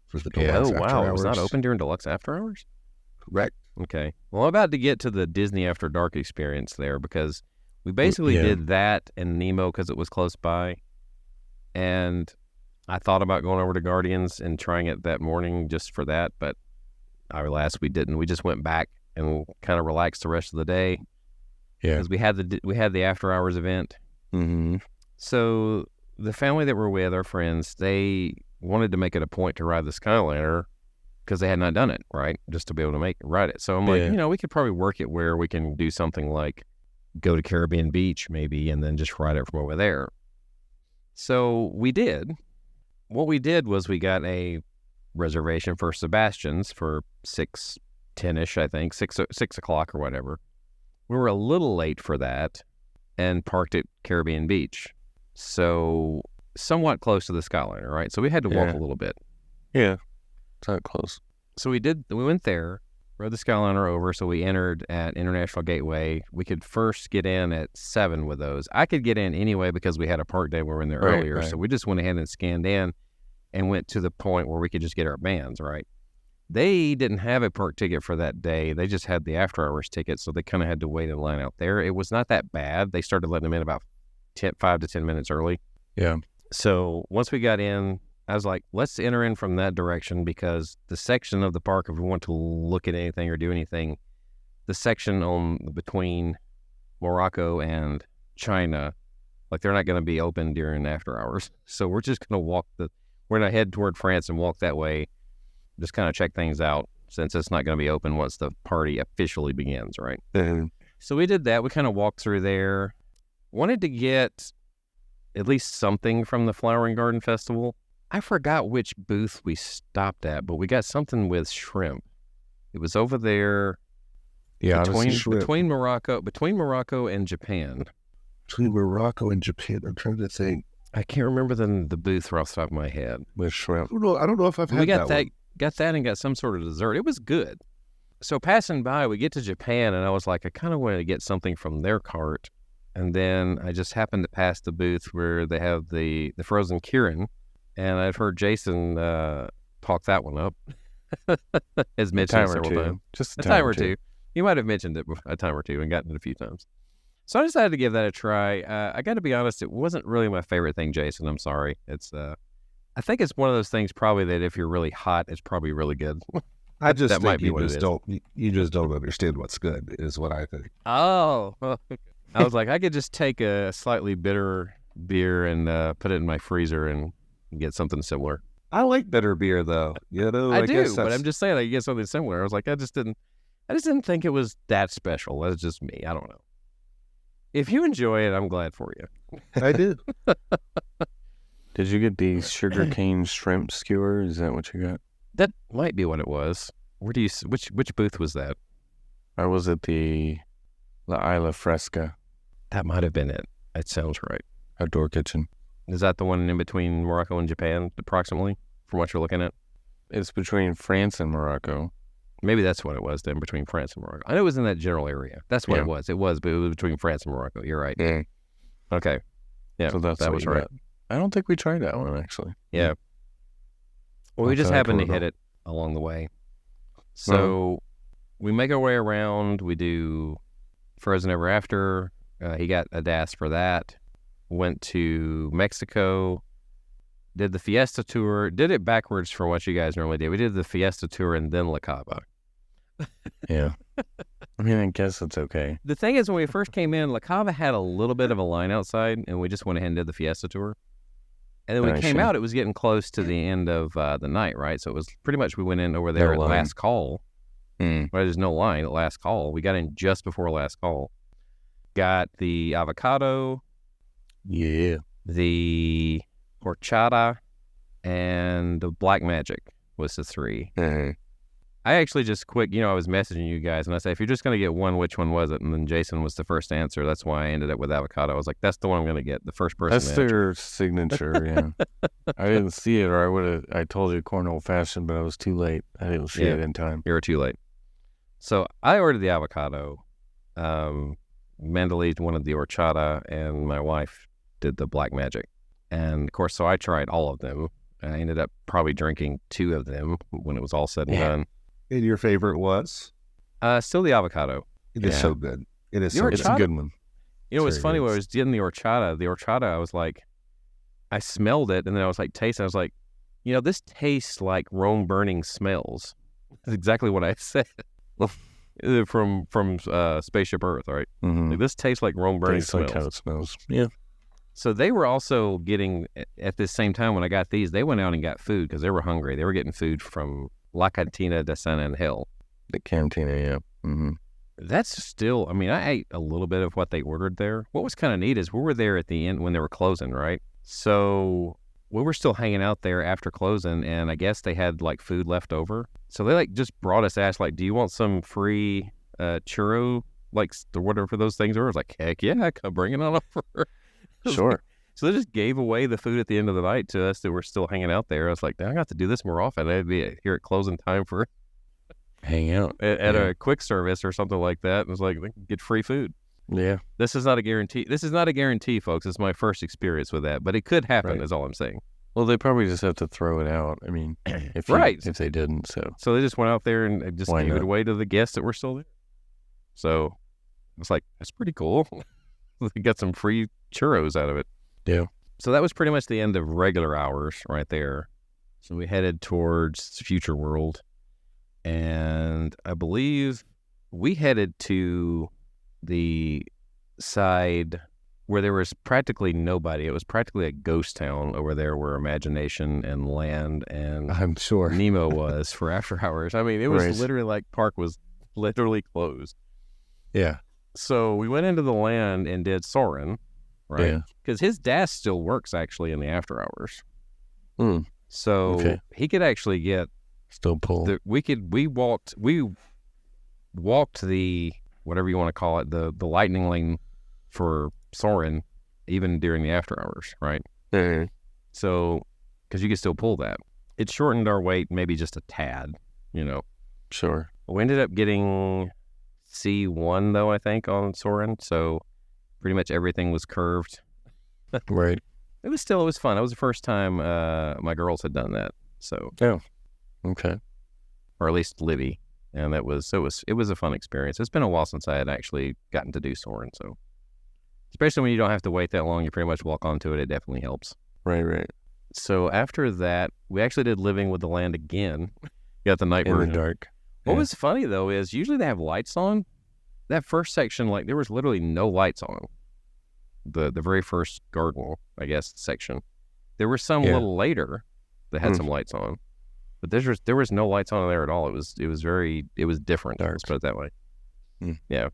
S3: for the deluxe after hours.
S1: It was not open during deluxe after hours?
S3: Correct.
S1: Okay. Well, I'm about to get to the Disney After Dark experience there because we basically did that and Nemo because it was close by. And I thought about going over to Guardians and trying it that morning just for that, but we didn't. We just went back and kind of relaxed the rest of the day.
S2: Yeah.
S1: Because we had the after hours event.
S2: Mm-hmm.
S1: So the family that we're with, our friends, they wanted to make it a point to ride the Skyliner because they had not done it, right? Just to be able to ride it. So I'm like, we could probably work it where we can do something like go to Caribbean Beach maybe and then just ride it from over there. So we did. What we did was we got a reservation for Sebastian's for 6:10ish, I think, 6 o'clock or whatever. We were a little late for that and parked at Caribbean Beach. So somewhat close to the Skyliner, right? So we had to walk a little bit.
S2: Yeah, it's not close.
S1: So we went there, rode the Skyliner over, so we entered at International Gateway. We could first get in at 7 with those. I could get in anyway because we had a park day where we were in there earlier, so we just went ahead and scanned in and went to the point where we could just get our bands, right? They didn't have a park ticket for that day. They just had the after hours ticket, so they kind of had to wait in line out there. It was not that bad. They started letting them in about 5 to 10 minutes early.
S2: Yeah.
S1: So once we got in, I was like, let's enter in from that direction because the section of the park, if we want to look at anything or do anything, the section between Morocco and China, like they're not going to be open during after hours. So we're just going to we're going to head toward France and walk that way, just kind of check things out since it's not going to be open once the party officially begins, right?
S3: And
S1: So we did that. We kind of walked through there. Wanted to get at least something from the Flower and Garden Festival. I forgot which booth we stopped at, but we got something with shrimp. It was over there between Morocco and Japan.
S3: between Morocco and Japan, I'm trying to think.
S1: I can't remember the booth off the top of my head.
S2: with shrimp.
S3: I don't know if I've had
S1: We got
S3: that one.
S1: got that and got some sort of dessert. It was good. So passing by, we get to Japan, and I was like, I kind of wanted to get something from their cart. And then I just happened to pass the booth where they have the frozen Kirin, and I've heard Jason talk that one up. Has mentioned it several times.
S2: Just
S1: A time or two. You might have mentioned it a time or two and gotten it a few times. So I decided to give that a try. I got to be honest, it wasn't really my favorite thing, Jason. I'm sorry. It's I think it's one of those things probably that if you're really hot, it's probably really good.
S3: I just
S1: that
S3: think
S1: might be
S3: you
S1: what it
S3: just
S1: is.
S3: don't. You just don't understand what's good, is what I think.
S1: Oh, well, I was like, I could just take a slightly bitter beer and put it in my freezer and get something similar.
S3: I like bitter beer, though. You know,
S1: I
S3: guess
S1: do, but
S3: that's-
S1: I'm just saying I could get something similar. I was like, I just didn't think it was that special. That's just me. I don't know. If you enjoy it, I'm glad for you.
S3: I did.
S2: Did you get the sugarcane shrimp skewer? Is that what you got?
S1: That might be what it was. Where do you? Which booth was that?
S2: I was at the La Isla Fresca
S1: That might have been it. That sounds right.
S2: outdoor kitchen.
S1: Is that the one in between Morocco and Japan, approximately, from what you're looking at?
S2: It's between France and Morocco.
S1: Maybe that's what it was then, between France and Morocco. I know it was in that general area. That's what
S2: Yeah.
S1: it was. It was, but it was between France and Morocco. You're right.
S2: Yeah.
S1: Okay. Yeah,
S2: So that's
S1: that
S2: what
S1: was
S2: you
S1: right.
S2: got. I don't think we tried that one, actually.
S1: Yeah. Well, we
S2: I'll
S1: just
S2: try
S1: happened to
S2: Portugal.
S1: hit it along the way. So we make our way around. We do Frozen Ever After. He got a DAS for that. Went to Mexico. Did the Fiesta tour. Did it backwards from what you guys normally do. We did the Fiesta tour and then La Cava.
S2: Yeah. I mean, I guess it's okay.
S1: The thing is, when we first came in, La Cava had a little bit of a line outside, and we just went ahead and did the Fiesta tour. And then when we
S2: Nice,
S1: came
S2: yeah.
S1: out, it was getting close to the end of the night, right? So it was pretty much we went in over there
S2: No
S1: at
S2: line.
S1: last call.
S2: Mm.
S1: Well, there's no line at last call. We got in just before last call. Got the avocado,
S2: Yeah.
S1: the horchata, and the black magic was the three.
S2: Uh-huh.
S1: I actually just quick, I was messaging you guys, and I said, if you're just going to get one, which one was it? And then Jason was the first answer. That's why I ended up with avocado. I was like, that's the one I'm going to get, the first person
S2: That's
S1: to answer.
S2: their signature, yeah. I didn't see it, or I told you corn old fashioned, but I was too late. I didn't see
S1: Yeah.
S2: it in time.
S1: You were too late. So I ordered the avocado. Mandalay wanted the horchata, and my wife did the black magic. And of course, so I tried all of them. I ended up probably drinking 2 of them when it was all said and
S2: Yeah.
S1: done.
S3: And your favorite was?
S1: Still the avocado.
S3: It is
S2: Yeah.
S3: so good. It is
S1: The
S3: so
S2: It's
S3: good.
S2: a good one.
S1: What's
S2: Very
S1: funny
S2: good.
S1: when I was getting the horchata, I was like, I smelled it, and then I was like tasting. I was like, this tastes like Rome burning smells. That's exactly what I said. from Spaceship Earth, right?
S2: Mm-hmm.
S1: Like, this tastes like Rome burning
S2: Tastes like
S1: smells.
S2: how it smells. Yeah.
S1: So they were also getting, at the same time when I got these, they went out and got food because they were hungry. They were getting food from La Cantina de San Angel.
S2: The cantina, yeah. Mm-hmm.
S1: That's still, I ate a little bit of what they ordered there. What was kind of neat is we were there at the end when they were closing, right? So we were still hanging out there after closing, and I guess they had like food left over. So they just brought us asked like, do you want some free churro, whatever those things were? I was like, heck yeah, come bring it on over.
S2: Sure.
S1: So they just gave away the food at the end of the night to us that were still hanging out there. I was like, I got to do this more often. I'd be here at closing time for
S2: Hang out.
S1: at
S2: Yeah.
S1: a quick service or something like that. And it was like, they can get free food.
S2: Yeah.
S1: This is not a guarantee. This is not a guarantee, folks. It's my first experience with that, but it could happen.
S2: Right.
S1: Is all I'm saying.
S2: Well, they probably just have to throw it out. I mean, if they didn't, so
S1: So they just went out there and just
S2: Why
S1: gave
S2: not?
S1: it away to the guests that were still there. So it's like, that's pretty cool. They got some free churros out of it.
S2: Yeah.
S1: So that was pretty much the end of regular hours right there. So we headed towards Future World. And I believe we headed to the side where there was practically nobody. It was practically a ghost town over there where Imagination and Land and
S2: I'm sure
S1: Nemo was for after hours. I mean, it was literally like park was literally closed.
S2: Yeah.
S1: So we went into the Land and did Soarin', right?
S2: Yeah.
S1: Because his DAS still works actually in the after hours.
S2: Mm.
S1: So he could actually get
S2: still pull.
S1: We walked the whatever you want to call it, the lightning lane for Soarin' even during the after hours, right?
S2: Mm.
S1: So because you could still pull that. It shortened our wait maybe just a tad, you know.
S2: Sure.
S1: We ended up getting C1 though, I think, on Soarin'. So pretty much everything was curved.
S2: Right.
S1: It was fun. It was the first time my girls had done that. So
S2: okay.
S1: Or at least Livy. And it was a fun experience. It's been a while since I had actually gotten to do Soarin', so especially when you don't have to wait that long, you pretty much walk onto it. It definitely helps.
S2: Right.
S1: So after that, we actually did Living with the Land again. Got the night
S2: In
S1: version.
S2: the dark.
S1: What was funny though is usually they have lights on. That first section, like there was literally no lights on. The very first garden, I guess, section. There were some a little later that had some lights on. But there was no lights on there at all. It was different.
S2: Dark.
S1: Let's put it that way.
S2: Mm.
S1: Yeah.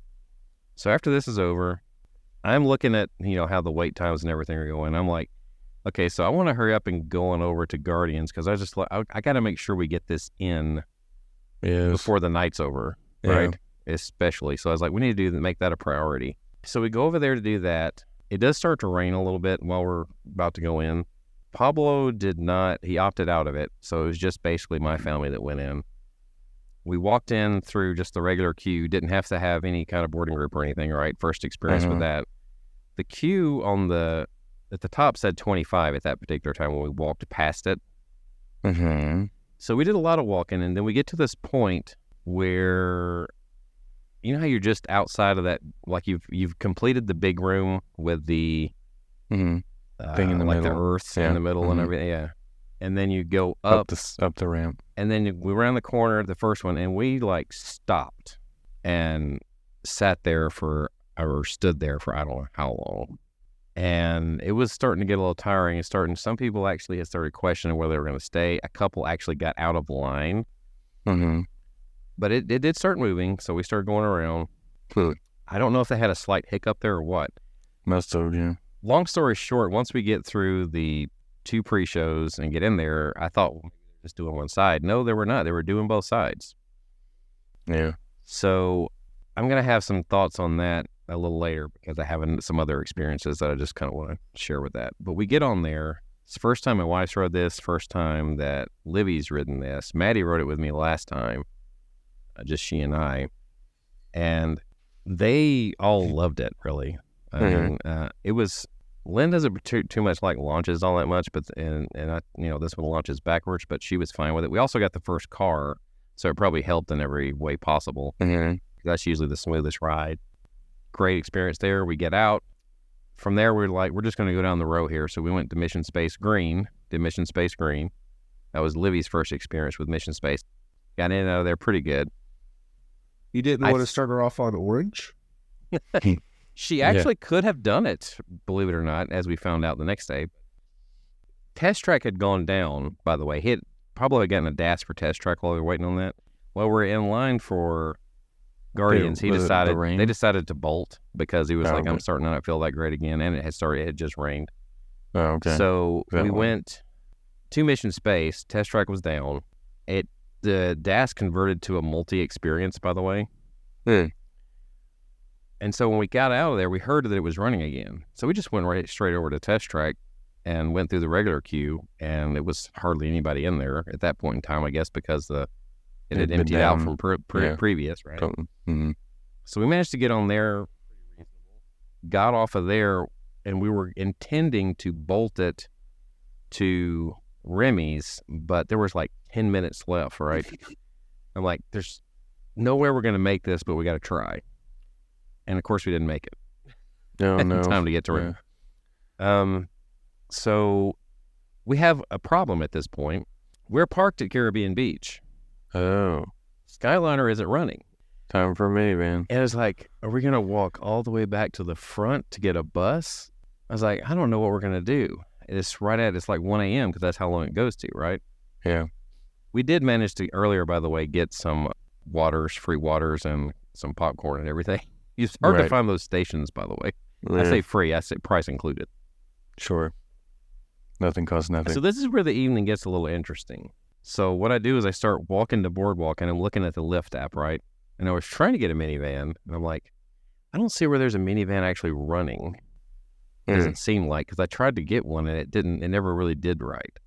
S1: So after this is over, I'm looking at how the wait times and everything are going. I'm like, okay, so I want to hurry up and go on over to Guardians because I got to make sure we get this in before the night's over, right? Especially. So I was like, we need to make that a priority. So we go over there to do that. It does start to rain a little bit while we're about to go in. Pablo did not, he opted out of it, so it was just basically my family that went in. We walked in through just the regular queue, didn't have to have any kind of boarding group or anything, right? First experience with that. The queue at the top said 25 at that particular time when we walked past it.
S2: Mm-hmm.
S1: So we did a lot of walking, and then we get to this point where, you know how you're just outside of that, like you've completed the big room with the...
S2: Mm-hmm. Thing in the
S1: like
S2: middle.
S1: the earth in the middle and everything, and then you go up
S2: the ramp,
S1: and then we ran the corner, the first one, and we like stopped and stood there for I don't know how long, and it was starting to get a little tiring. Some people actually had started questioning whether they were going to stay. A couple actually got out of line, but it did start moving, so we started going around. I don't know if they had a slight hiccup there or what.
S2: Must have, yeah.
S1: Long story short, once we get through the 2 pre-shows and get in there, I thought, well, maybe they're just doing one side. No, they were not. They were doing both sides.
S2: Yeah.
S1: So I'm going to have some thoughts on that a little later because I have some other experiences that I just kind of want to share with that. But we get on there. It's the first time my wife's rode this, first time that Livy's ridden this. Maddie rode it with me last time, just she and I. And they all loved it, really. I mean, it was... Lynn doesn't too much like launches all that much, but and I, this one launches backwards, but she was fine with it. We also got the first car, so it probably helped in every way possible. That's usually the smoothest ride. Great experience there. We get out. From there, we're just going to go down the row here. So we went to Mission Space Green, did Mission Space Green. That was Livy's first experience with Mission Space. Got in and out of there pretty good.
S3: You didn't want to start her off on orange?
S1: She actually could have done it, believe it or not, as we found out the next day. Test Track had gone down, by the way. He had probably gotten a DAS for Test Track while we were waiting on that. While we're in line for Guardians, they decided to bolt because he was I'm starting to not feel that great again, and it had just rained.
S2: Oh, okay.
S1: So we went to Mission Space. Test Track was down. The DAS converted to a multi-experience, by the way. And so when we got out of there, we heard that it was running again. So we just went straight over to Test Track and went through the regular queue, and it was hardly anybody in there at that point in time, I guess, because it had emptied out from previous, right? So we managed to get on there, got off of there, and we were intending to bolt it to Remy's, but there was like 10 minutes left, right? I'm like, there's no way we're going to make this, but we got to try. And of course, we didn't make it.
S2: No.
S1: Time to get to Remy. So we have a problem at this point. We're parked at Caribbean Beach.
S2: Oh.
S1: Skyliner isn't running.
S2: Time for a minivan.
S1: And it's like, are we going to walk all the way back to the front to get a bus? I was like, I don't know what we're going to do. It's like 1 a.m. because that's how long it goes to, right?
S2: Yeah.
S1: We did manage to earlier, by the way, get some free waters and some popcorn and everything. It's hard to find those stations, by the way.
S2: Yeah.
S1: I say free. I say price included.
S2: Sure. Nothing costs nothing.
S1: So this is where the evening gets a little interesting. So what I do is I start walking the boardwalk, and I'm looking at the Lyft app, right? And I was trying to get a minivan, and I'm like, I don't see where there's a minivan actually running. It doesn't seem like, because I tried to get one, and it never really did right.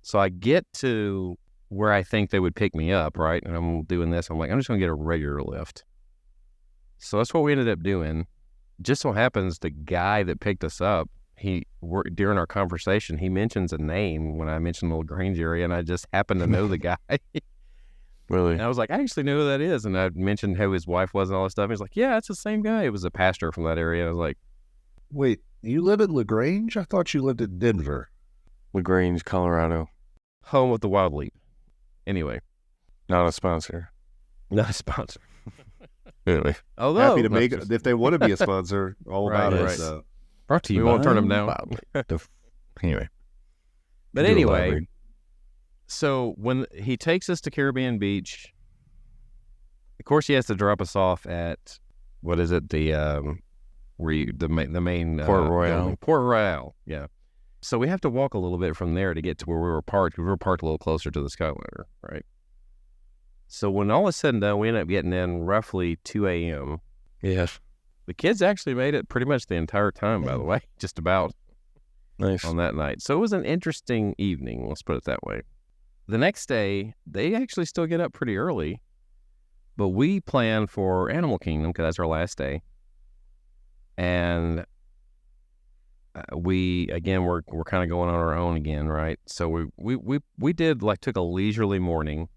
S1: So I get to where I think they would pick me up, right? And I'm doing this. I'm like, I'm just going to get a regular Lyft. So that's what we ended up doing. Just so happens the guy that picked us up, during our conversation, he mentions a name when I mentioned the LaGrange area, and I just happened to know the guy.
S2: Really?
S1: And I was like, I actually know who that is. And I mentioned who his wife was and all that stuff. He was like, yeah, it's the same guy. It was a pastor from that area. I was like,
S3: Wait, you live in LaGrange? I thought you lived in Denver.
S2: LaGrange, Colorado.
S1: home of the Wild Leap. Anyway.
S2: Not a sponsor.
S1: Not a sponsor.
S2: Anyway.
S1: Although,
S3: Happy to make it. If they want to be a sponsor, all about it.
S1: right.
S3: So.
S2: Brought to you
S1: we
S2: by
S1: won't turn them down.
S2: Anyway.
S1: But anyway, so when he takes us to Caribbean Beach, of course he has to drop us off at, what is it, the main
S2: Port Royale.
S1: Port Royale, yeah. So we have to walk a little bit from there to get to where we were parked. We were parked a little closer to the Skyliner, right? So when all is said and done, we ended up getting in roughly 2 a.m.
S2: Yes.
S1: The kids actually made it pretty much the entire time, by the way, just about.
S2: Nice.
S1: On that night. So it was an interesting evening, let's put it that way. The next day, they actually still get up pretty early, but we plan for Animal Kingdom because that's our last day. And we're kind of going on our own again, right? So we did took a leisurely morning,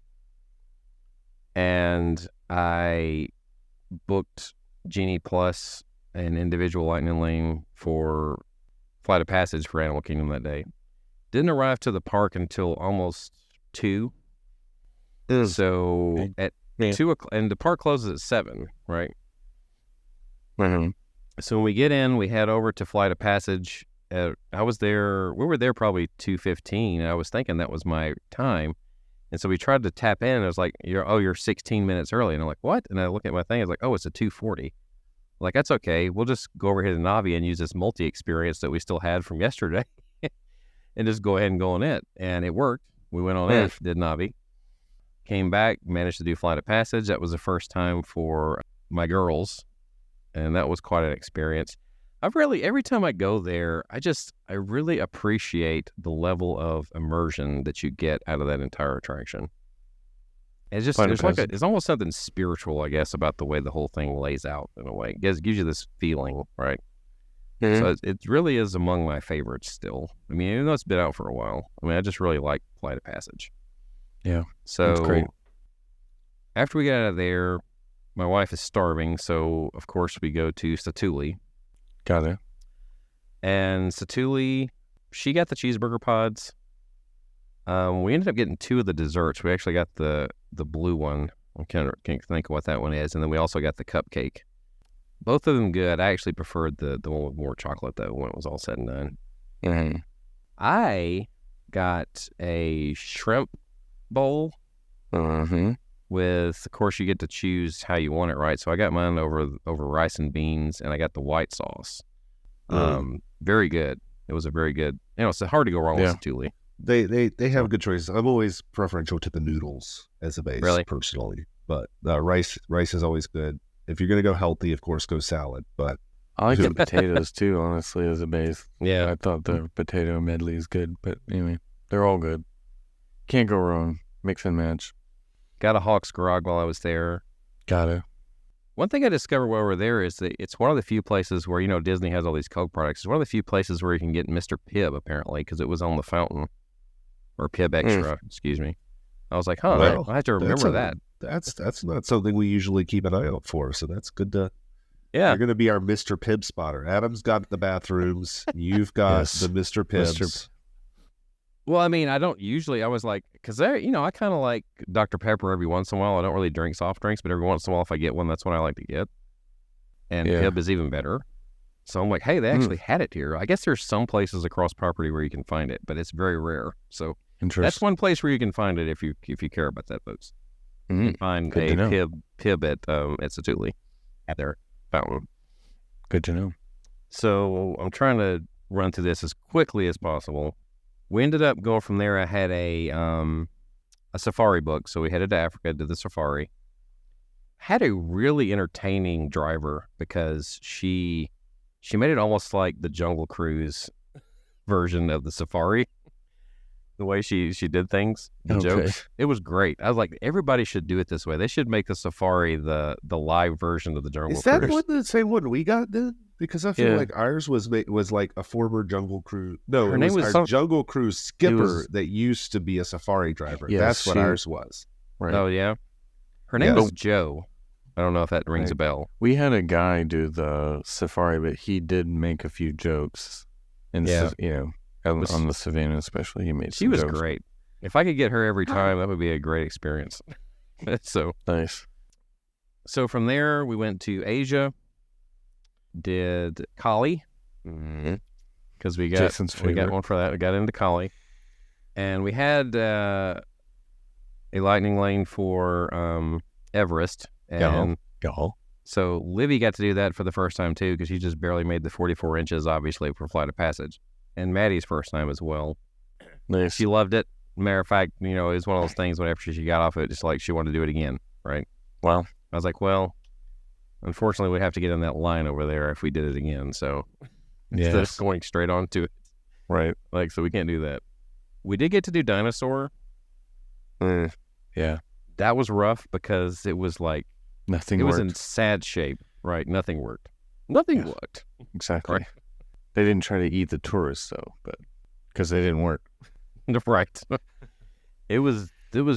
S1: and I booked Genie Plus an individual Lightning Lane for Flight of Passage for Animal Kingdom that day. Didn't arrive to the park until almost 2. So at 2 o'clock, and the park closes at 7, right?
S2: Mm-hmm.
S1: So when we get in, we head over to Flight of Passage. We were there probably 2:15, and I was thinking that was my time. And so we tried to tap in, and it was like, you're 16 minutes early. And I'm like, what? And I look at my thing, it's like, oh, it's a 2:40. Like, that's okay. We'll just go over here to Navi and use this multi-experience that we still had from yesterday and just go ahead and go on it. And it worked. We went on it, did Navi. Came back, managed to do Flight of Passage. That was the first time for my girls, and that was quite an experience. Every time I go there, I really appreciate the level of immersion that you get out of that entire attraction. It's it's almost something spiritual, I guess, about the way the whole thing lays out in a way. It gives you this feeling, right? Mm-hmm. So it really is among my favorites still. I mean, even though it's been out for a while, I just really like Flight of Passage.
S2: Yeah.
S1: So
S2: that's great.
S1: After we get out of there, my wife is starving, so of course we go to Satuli.
S2: Got it.
S1: And Satuli, she got the cheeseburger pods. We ended up getting 2 of the desserts. We actually got the blue one. I can't think of what that one is. And then we also got the cupcake. Both of them good. I actually preferred the one with more chocolate, though, when it was all said and done.
S2: Mm-hmm.
S1: I got a shrimp bowl
S2: Mm-hmm.
S1: with, of course, you get to choose how you want it, right? So I got mine over rice and beans, and I got the white sauce. Very good. It was a very good, it's hard to go wrong with Satuli.
S3: They have good choices. I'm always preferential to the noodles as a base, personally. But rice is always good. If you're going to go healthy, of course, go salad. But
S2: I like the potatoes, too, honestly, as a base.
S1: Yeah.
S2: I thought the potato medley is good. But anyway, they're all good. Can't go wrong. Mix and match.
S1: Got a Hawks Grog while I was there.
S2: Got it.
S1: One thing I discovered while we were there is that it's one of the few places where, Disney has all these Coke products. It's one of the few places where you can get Mr. Pibb, apparently, because it was on the fountain. Or Pibb Extra, excuse me. I was like, I have to remember that.
S3: That's not something we usually keep an eye out for, so that's good to...
S1: Yeah.
S3: You're going to be our Mr. Pibb spotter. Adam's got the bathrooms. You've got the Mr. Pibbs.
S1: Well, I mean, I don't usually. I was like, because I kind of like Dr. Pepper every once in a while. I don't really drink soft drinks, but every once in a while, if I get one, that's what I like to get. And Pib is even better. So I'm like, hey, they actually had it here. I guess there's some places across property where you can find it, but it's very rare. So that's one place where you can find it if you care about that, folks. You can find a Pib at Satuli at their fountain.
S2: Good to know.
S1: So I'm trying to run through this as quickly as possible. We ended up going from there. I had a safari book, so we headed to Africa, did the safari. Had a really entertaining driver because she made it almost like the Jungle Cruise version of the safari. The way she did things, the jokes, it was great. I was like, everybody should do it this way. They should make the safari the live version of the Jungle Cruise.
S3: Is that one the same one we got then? Because I feel like ours was like a former Jungle Cruise. No, her name was our Jungle Cruise skipper that used to be a safari driver. Yes, that's what ours was.
S1: Right. Oh yeah, her name was Joe. I don't know if that rings a bell.
S2: We had a guy do the safari, but he did make a few jokes. And on the Savannah especially, he made.
S1: She was
S2: jokes.
S1: Great. If I could get her every time, that would be a great experience. So
S2: nice.
S1: So from there, we went to Asia. Did Kali because we got one for that. We got into Kali, and we had a lightning lane for Everest. And so Libby got to do that for the first time too, because she just barely made the 44 inches, obviously, for Flight of Passage, and Maddie's first time as well.
S2: Nice.
S1: She loved it. Matter of fact, it was one of those things. Whenever she got off it, just like she wanted to do it again. Right.
S2: Wow.
S1: I was like, well. Unfortunately, we'd have to get in that line over there if we did it again. So instead of going straight onto it.
S2: Right.
S1: Like, so we can't do that. We did get to do Dinosaur.
S2: Yeah.
S1: That was rough because it was like...
S2: Nothing worked.
S1: It was in sad shape, right? Nothing worked. Nothing worked.
S2: Exactly. Right. They didn't try to eat the tourists, though, but because they didn't work.
S1: Right. It was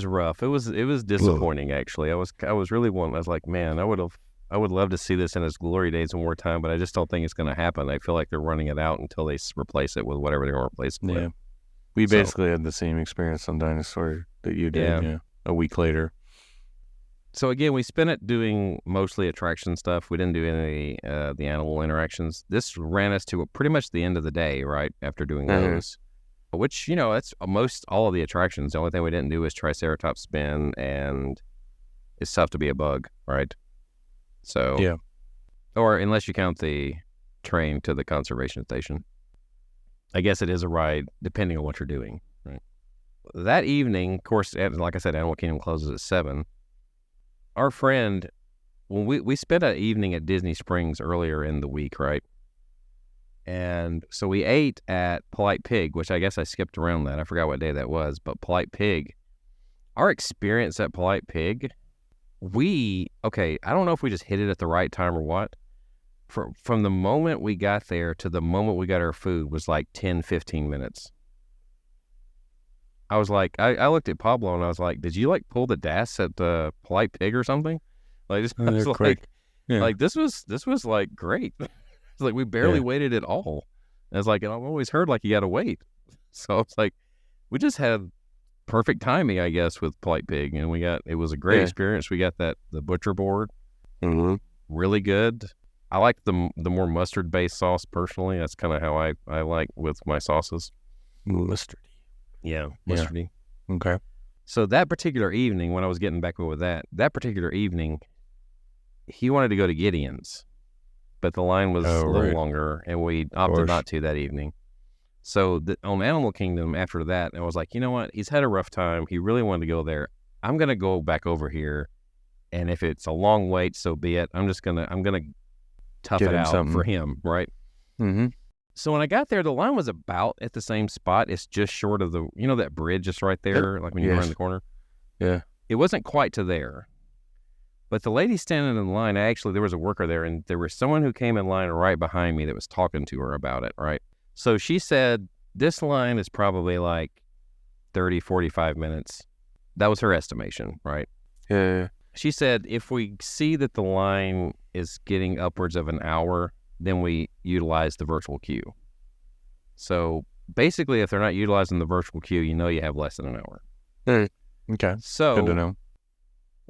S1: rough. It was disappointing, actually. I was really wanting... I was like, man, I would love to see this in its glory days one more time, but I just don't think it's going to happen. I feel like they're running it out until they replace it with whatever they're going to replace it with.
S2: Yeah. We basically had the same experience on Dinosaur that you did, a week later.
S1: So again, we spent it doing mostly attraction stuff. We didn't do any the animal interactions. This ran us to pretty much the end of the day, right, after doing those, which, that's most all of the attractions. The only thing we didn't do was Triceratops spin, and it's tough to be a bug, right? So, or unless you count the train to the conservation station. I guess it is a ride, depending on what you're doing. Right? That evening, of course, like I said, Animal Kingdom closes at 7. Our friend, when we spent an evening at Disney Springs earlier in the week, right? And so we ate at Polite Pig, which I guess I skipped around that. I forgot what day that was, but Polite Pig, our experience at Polite Pig... I don't know if we just hit it at the right time or what. From the moment we got there to the moment we got our food was like 10, 15 minutes. I was like, I looked at Pablo and I was like, did you like pull the DAS at the Polite Pig or something? Like, this was
S2: quick.
S1: Like this was like great. It's like we barely waited at all. And I was like, and I've always heard like you got to wait. So it's like, we just had perfect timing, I guess, with Polite Pig, and it was a great experience. We got the butcher board, really good. I like the more mustard based sauce personally. That's kind of how I like with my sauces.
S2: Mustardy.
S1: Yeah, mustardy.
S2: Yeah. Okay.
S1: So that particular evening, when I was getting back with that particular evening, he wanted to go to Gideon's, but the line was a little longer, and we opted not to that evening. So on Animal Kingdom after that, I was like, you know what? He's had a rough time. He really wanted to go there. I'm going to go back over here. And if it's a long wait, so be it. I'm going to tough it out for him. Right.
S2: Mm-hmm.
S1: So when I got there, the line was about at the same spot. It's just short of that bridge just right there. Like when you turn the corner.
S2: Yeah.
S1: It wasn't quite to there. But the lady standing in line, actually, there was a worker there, and there was someone who came in line right behind me that was talking to her about it. Right. So she said, this line is probably like 30, 45 minutes. That was her estimation, right?
S2: Yeah.
S1: She said, if we see that the line is getting upwards of an hour, then we utilize the virtual queue. So basically, if they're not utilizing the virtual queue, you have less than an hour.
S2: Okay.
S1: So
S2: Good to know.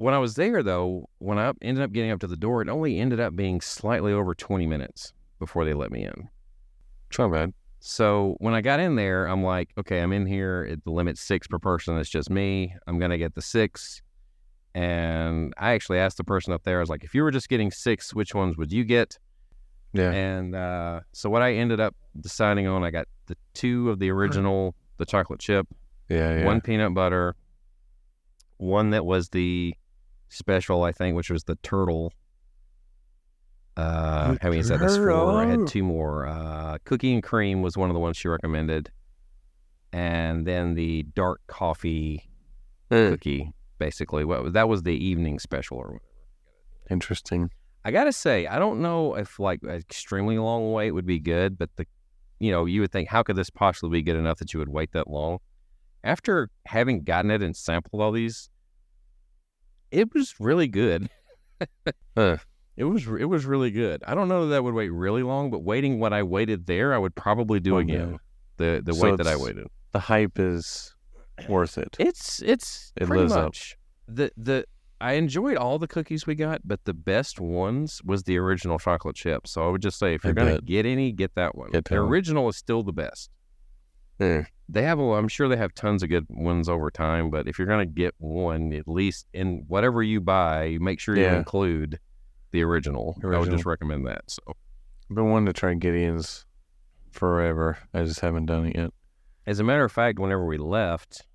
S1: when I was there, though, when I ended up getting up to the door, it only ended up being slightly over 20 minutes before they let me in.
S2: It's not bad.
S1: So when I got in there, I'm like, okay, I'm in here. The limit's 6 per person. It's just me. I'm going to get the 6. And I actually asked the person up there, I was like, if you were just getting 6, which ones would you get?
S2: Yeah.
S1: And so what I ended up deciding on, I got the 2 of the original, the chocolate chip,
S2: Yeah.
S1: 1 peanut butter, 1 that was the special, I think, which was the turtle. How many is that? That's 4. I had 2 more. Cookie and cream was one of the ones she recommended. And then the dark coffee cookie, basically. That was the evening special or whatever.
S2: Interesting.
S1: I got to say, I don't know if like an extremely long wait would be good, but you would think, how could this possibly be good enough that you would wait that long? After having gotten it and sampled all these, it was really good. It was really good. I don't know that would wait really long, but waiting what I waited there, I would probably do again. The wait that I waited.
S2: The hype is worth it.
S1: It pretty
S2: lives
S1: much. I enjoyed all the cookies we got, but the best ones was the original chocolate chip. So I would just say, if you're going to get any, get that one. The original is still the best. They have I'm sure they have tons of good ones over time, but if you're going to get one, at least in whatever you buy, make sure you include the original. I would just recommend that. So
S2: I've been wanting to try Gideon's forever. I just haven't done it yet.
S1: As a matter of fact, whenever we left,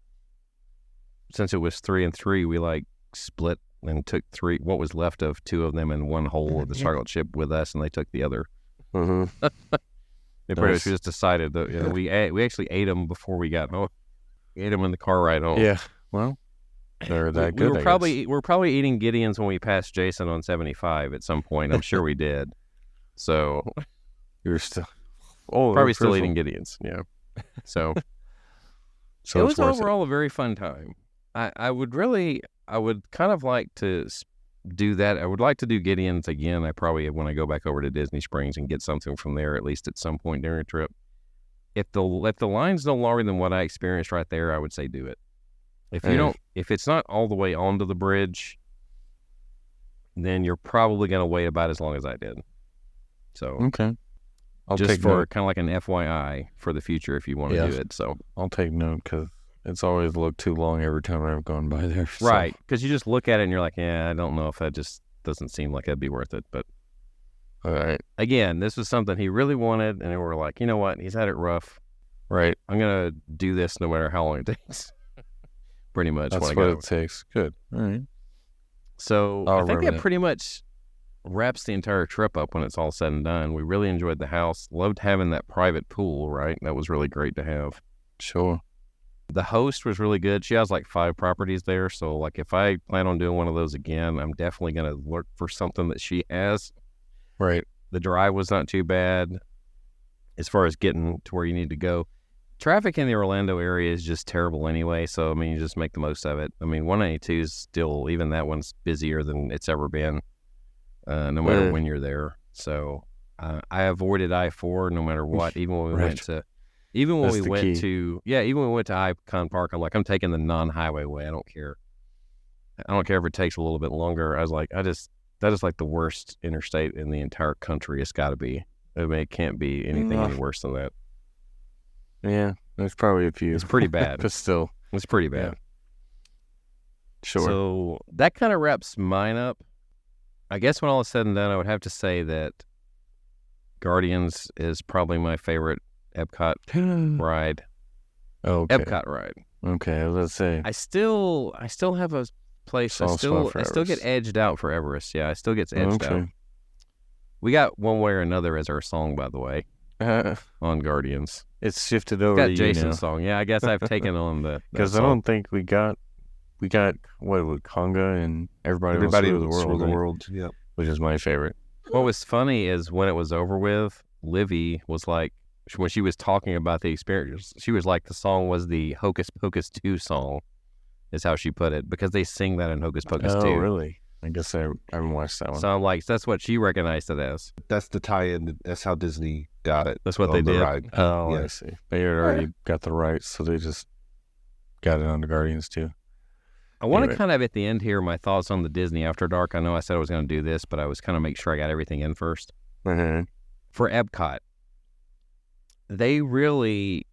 S1: since it was 3 and 3, we like split and took 3, what was left of 2 of them in one whole of the chocolate chip with us, and they took the other. They pretty much just decided that we actually ate them before we got home. We ate them in the car ride home.
S2: Yeah, well, they're that good.
S1: We're probably eating Gideon's when we passed Jason on 75 at some point. I'm sure we did. So
S2: you're still
S1: probably still eating Gideon's. Yeah. So it was overall a very fun time. I would kind of like to do that. I would like to do Gideon's again. I probably, when I go back over to Disney Springs and get something from there, at least at some point during a trip. If the line's no longer than what I experienced right there, I would say do it. If it's not all the way onto the bridge, then you're probably going to wait about as long as I did. So
S2: okay, I'll
S1: just
S2: take
S1: for
S2: note.
S1: Kind of like an FYI for the future if you want to do it. So
S2: I'll take note because it's always looked too long every time I've gone by there. So.
S1: Right, because you just look at it and you're like, yeah, I don't know if that just doesn't seem like it'd be worth it. But
S2: all right,
S1: again, this was something he really wanted, and we're like, you know what? He's had it rough.
S2: Right,
S1: I'm gonna do this no matter how long it takes. Pretty much.
S2: That's what it takes. Good. All right.
S1: So I think that pretty much wraps the entire trip up when it's all said and done. We really enjoyed the house. Loved having that private pool, right? That was really great to have.
S2: Sure.
S1: The host was really good. She has like 5 properties there. So like if I plan on doing one of those again, I'm definitely going to look for something that she has.
S2: Right.
S1: The drive was not too bad as far as getting to where you need to go. Traffic in the Orlando area is just terrible anyway. So, I mean, you just make the most of it. I mean, 192 is still, even that one's busier than it's ever been, no matter when you're there. So I avoided I-4 no matter what, even when we went to... Even when we went to Icon Park, I'm like, I'm taking the non-highway way. I don't care. I don't care if it takes a little bit longer. I was like, that is like the worst interstate in the entire country. It's got to be. I mean, it can't be anything any worse than that.
S2: Yeah, there's probably a few.
S1: It's pretty bad.
S2: But still.
S1: It's pretty bad.
S2: Yeah. Sure.
S1: So that kind of wraps mine up. I guess when all is said and done, I would have to say that Guardians is probably my favorite Epcot ride.
S2: Okay.
S1: Epcot ride.
S2: Okay, let's say.
S1: I still have a place. I still get edged out for Everest. Yeah, I still get edged out. We got One Way or Another as our song, by the way, on Guardians.
S2: It's shifted over to
S1: Jason's song. Yeah, I guess I've taken on the
S2: because I don't think we got what with Conga and everybody else through the world.
S3: Yeah,
S2: which is my favorite.
S1: What was funny is when it was over with, Livy was like, when she was talking about the experience, she was like, the song was the Hocus Pocus 2 song, is how she put it, because they sing that in Hocus Pocus 2.
S2: Oh, really? I guess I haven't watched that one.
S1: So I'm like, that's what she recognized it as.
S3: That's the tie-in. That's how Disney got it.
S1: That's what
S3: on
S1: they
S3: the
S1: did.
S3: ride.
S2: Oh,
S3: Yeah.
S2: I see. They had already got the rights, so they just got it on the Guardians too.
S1: I want to
S2: Anyway.
S1: kind of at the end here my thoughts on the Disney After Dark. I know I said I was going to do this, but I was kind of make sure I got everything in first.
S2: Uh-huh.
S1: For Epcot, they really,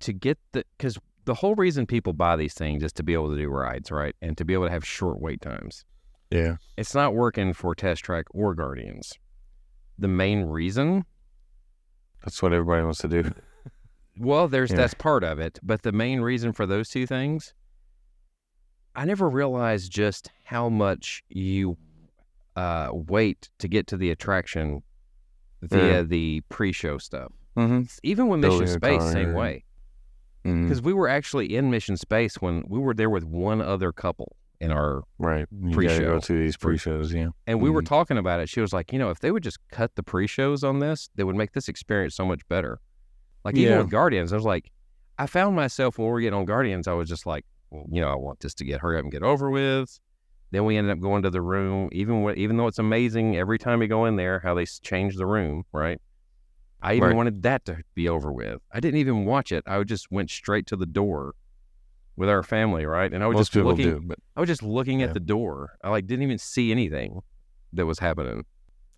S1: because the whole reason people buy these things is to be able to do rides, right? And to be able to have short wait times.
S2: Yeah.
S1: It's not working for Test Track or Guardians. The main reason,
S2: That's what everybody wants to do.
S1: well,
S2: Yeah.
S1: that's part of it, but the main reason for those two things, I never realized just how much you wait to get to the attraction via the pre-show stuff.
S2: Mm-hmm.
S1: Even with Mission
S2: Building a
S1: Space,
S2: car,
S1: same
S2: yeah.
S1: way.
S2: Mm-hmm.
S1: Because we were actually in Mission Space when we were there with one other couple in our,
S2: Right. You
S1: Pre-show.
S2: gotta go through these pre-shows, yeah.
S1: and we were talking about it. She was like, if they would just cut the pre-shows on this, they would make this experience so much better. Like even
S2: Yeah.
S1: with Guardians, I was like, I found myself when we were getting on Guardians, I was just like, well, I want this to hurry up and get over with. Then we ended up going to the room, even though it's amazing every time we go in there, how they change the room, right? I even
S2: Right.
S1: wanted that to be over with. I didn't even watch it. I just went straight to the door with our family, right? And I was
S2: Most
S1: just
S2: people
S1: looking.
S2: do, but
S1: I was just looking
S2: Yeah.
S1: at the door. I didn't even see anything that was happening.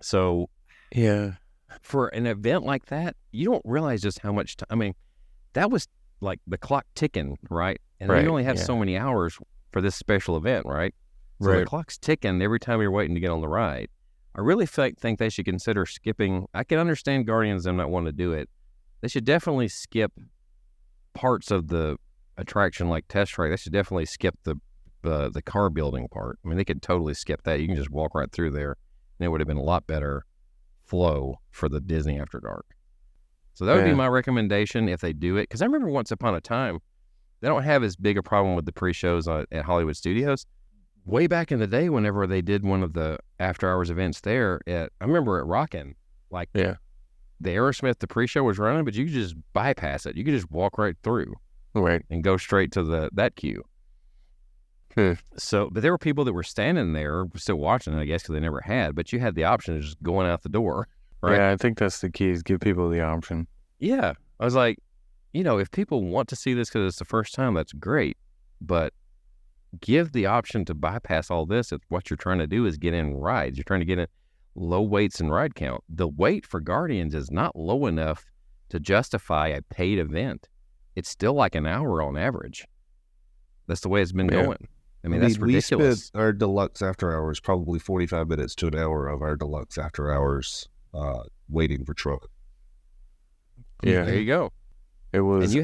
S1: So
S2: yeah.
S1: for an event like that, you don't realize just how much time. I mean, that was like the clock ticking, right? And
S2: Right,
S1: you only have
S2: yeah.
S1: so many hours for this special event, right? So the
S2: Right.
S1: clock's ticking every time you're waiting to get on the ride. I really think they should consider skipping. I can understand Guardians them not wanting to do it. They should definitely skip parts of the attraction like Test Track. They should definitely skip the car building part. I mean, they could totally skip that. You can just walk right through there, and it would have been a lot better flow for the Disney After Dark. So that would be
S2: Yeah.
S1: my recommendation if they do it. Because I remember once upon a time, they don't have as big a problem with the pre-shows at Hollywood Studios. Way back in the day, whenever they did one of the after-hours events there, I remember at Rockin', like
S2: Yeah.
S1: the Aerosmith, the pre-show was running, but you could just bypass it. You could just walk right through
S2: Right.
S1: and go straight to that queue.
S2: Hmm.
S1: So, but there were people that were standing there still watching it, I guess, because they never had. But you had the option of just going out the door, right?
S2: Yeah, I think that's the key, is give people the option.
S1: Yeah. I was like, if people want to see this because it's the first time, that's great. But give the option to bypass all this if what you're trying to do is get in rides. You're trying to get in low weights and ride count. The wait for Guardians is not low enough to justify a paid event. It's still like an hour on average. That's the way it's been
S2: Yeah.
S1: going. I mean, that's ridiculous.
S3: We spent our deluxe after hours probably 45 minutes to an hour of our deluxe after hours waiting for Tron.
S2: Yeah.
S1: There you go.
S2: It was.
S1: And you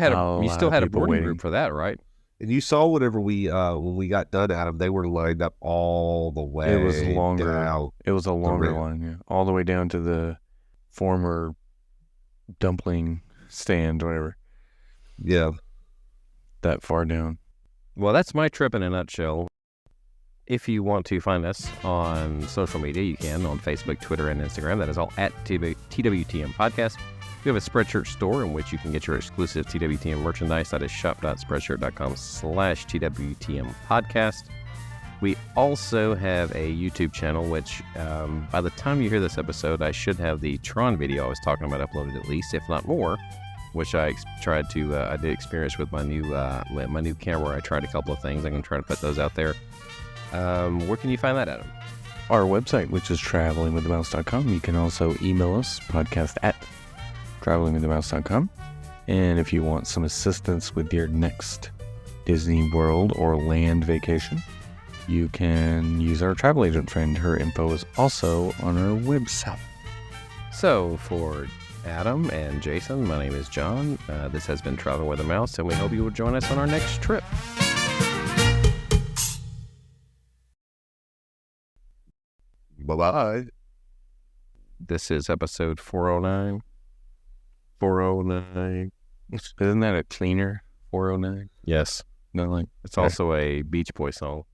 S1: still had a boarding group for that, right?
S3: And you saw whenever when we got done, Adam, they were lined up all the way.
S2: It was longer.
S3: down.
S2: It was a longer
S3: ramp.
S2: line, yeah. All the way down to the former dumpling stand, whatever.
S3: Yeah.
S2: That far down.
S1: Well, that's my trip in a nutshell. If you want to find us on social media, you can on Facebook, Twitter, and Instagram. That is all at TWTM Podcast. We have a Spreadshirt store in which you can get your exclusive TWTM merchandise. That is shop.spreadshirt.com/TWTM Podcast. We also have a YouTube channel, which by the time you hear this episode, I should have the Tron video I was talking about uploaded at least, if not more, which I did experience with my new camera. I tried a couple of things. I'm going to try to put those out there. Where can you find that, Adam?
S2: Our website, which is travelingwiththemouse.com. You can also email us, podcast@travelingwiththemouse.com. And if you want some assistance with your next Disney World or land vacation, you can use our travel agent friend. Her info is also on our website.
S1: So for Adam and Jason, my name is John. This has been Traveling with a Mouse, and we hope you will join us on our next trip.
S3: Bye-bye.
S1: This is episode 409. 409.
S2: Isn't that a cleaner 409?
S1: Yes.
S2: No, like
S1: It's also a Beach Boy song.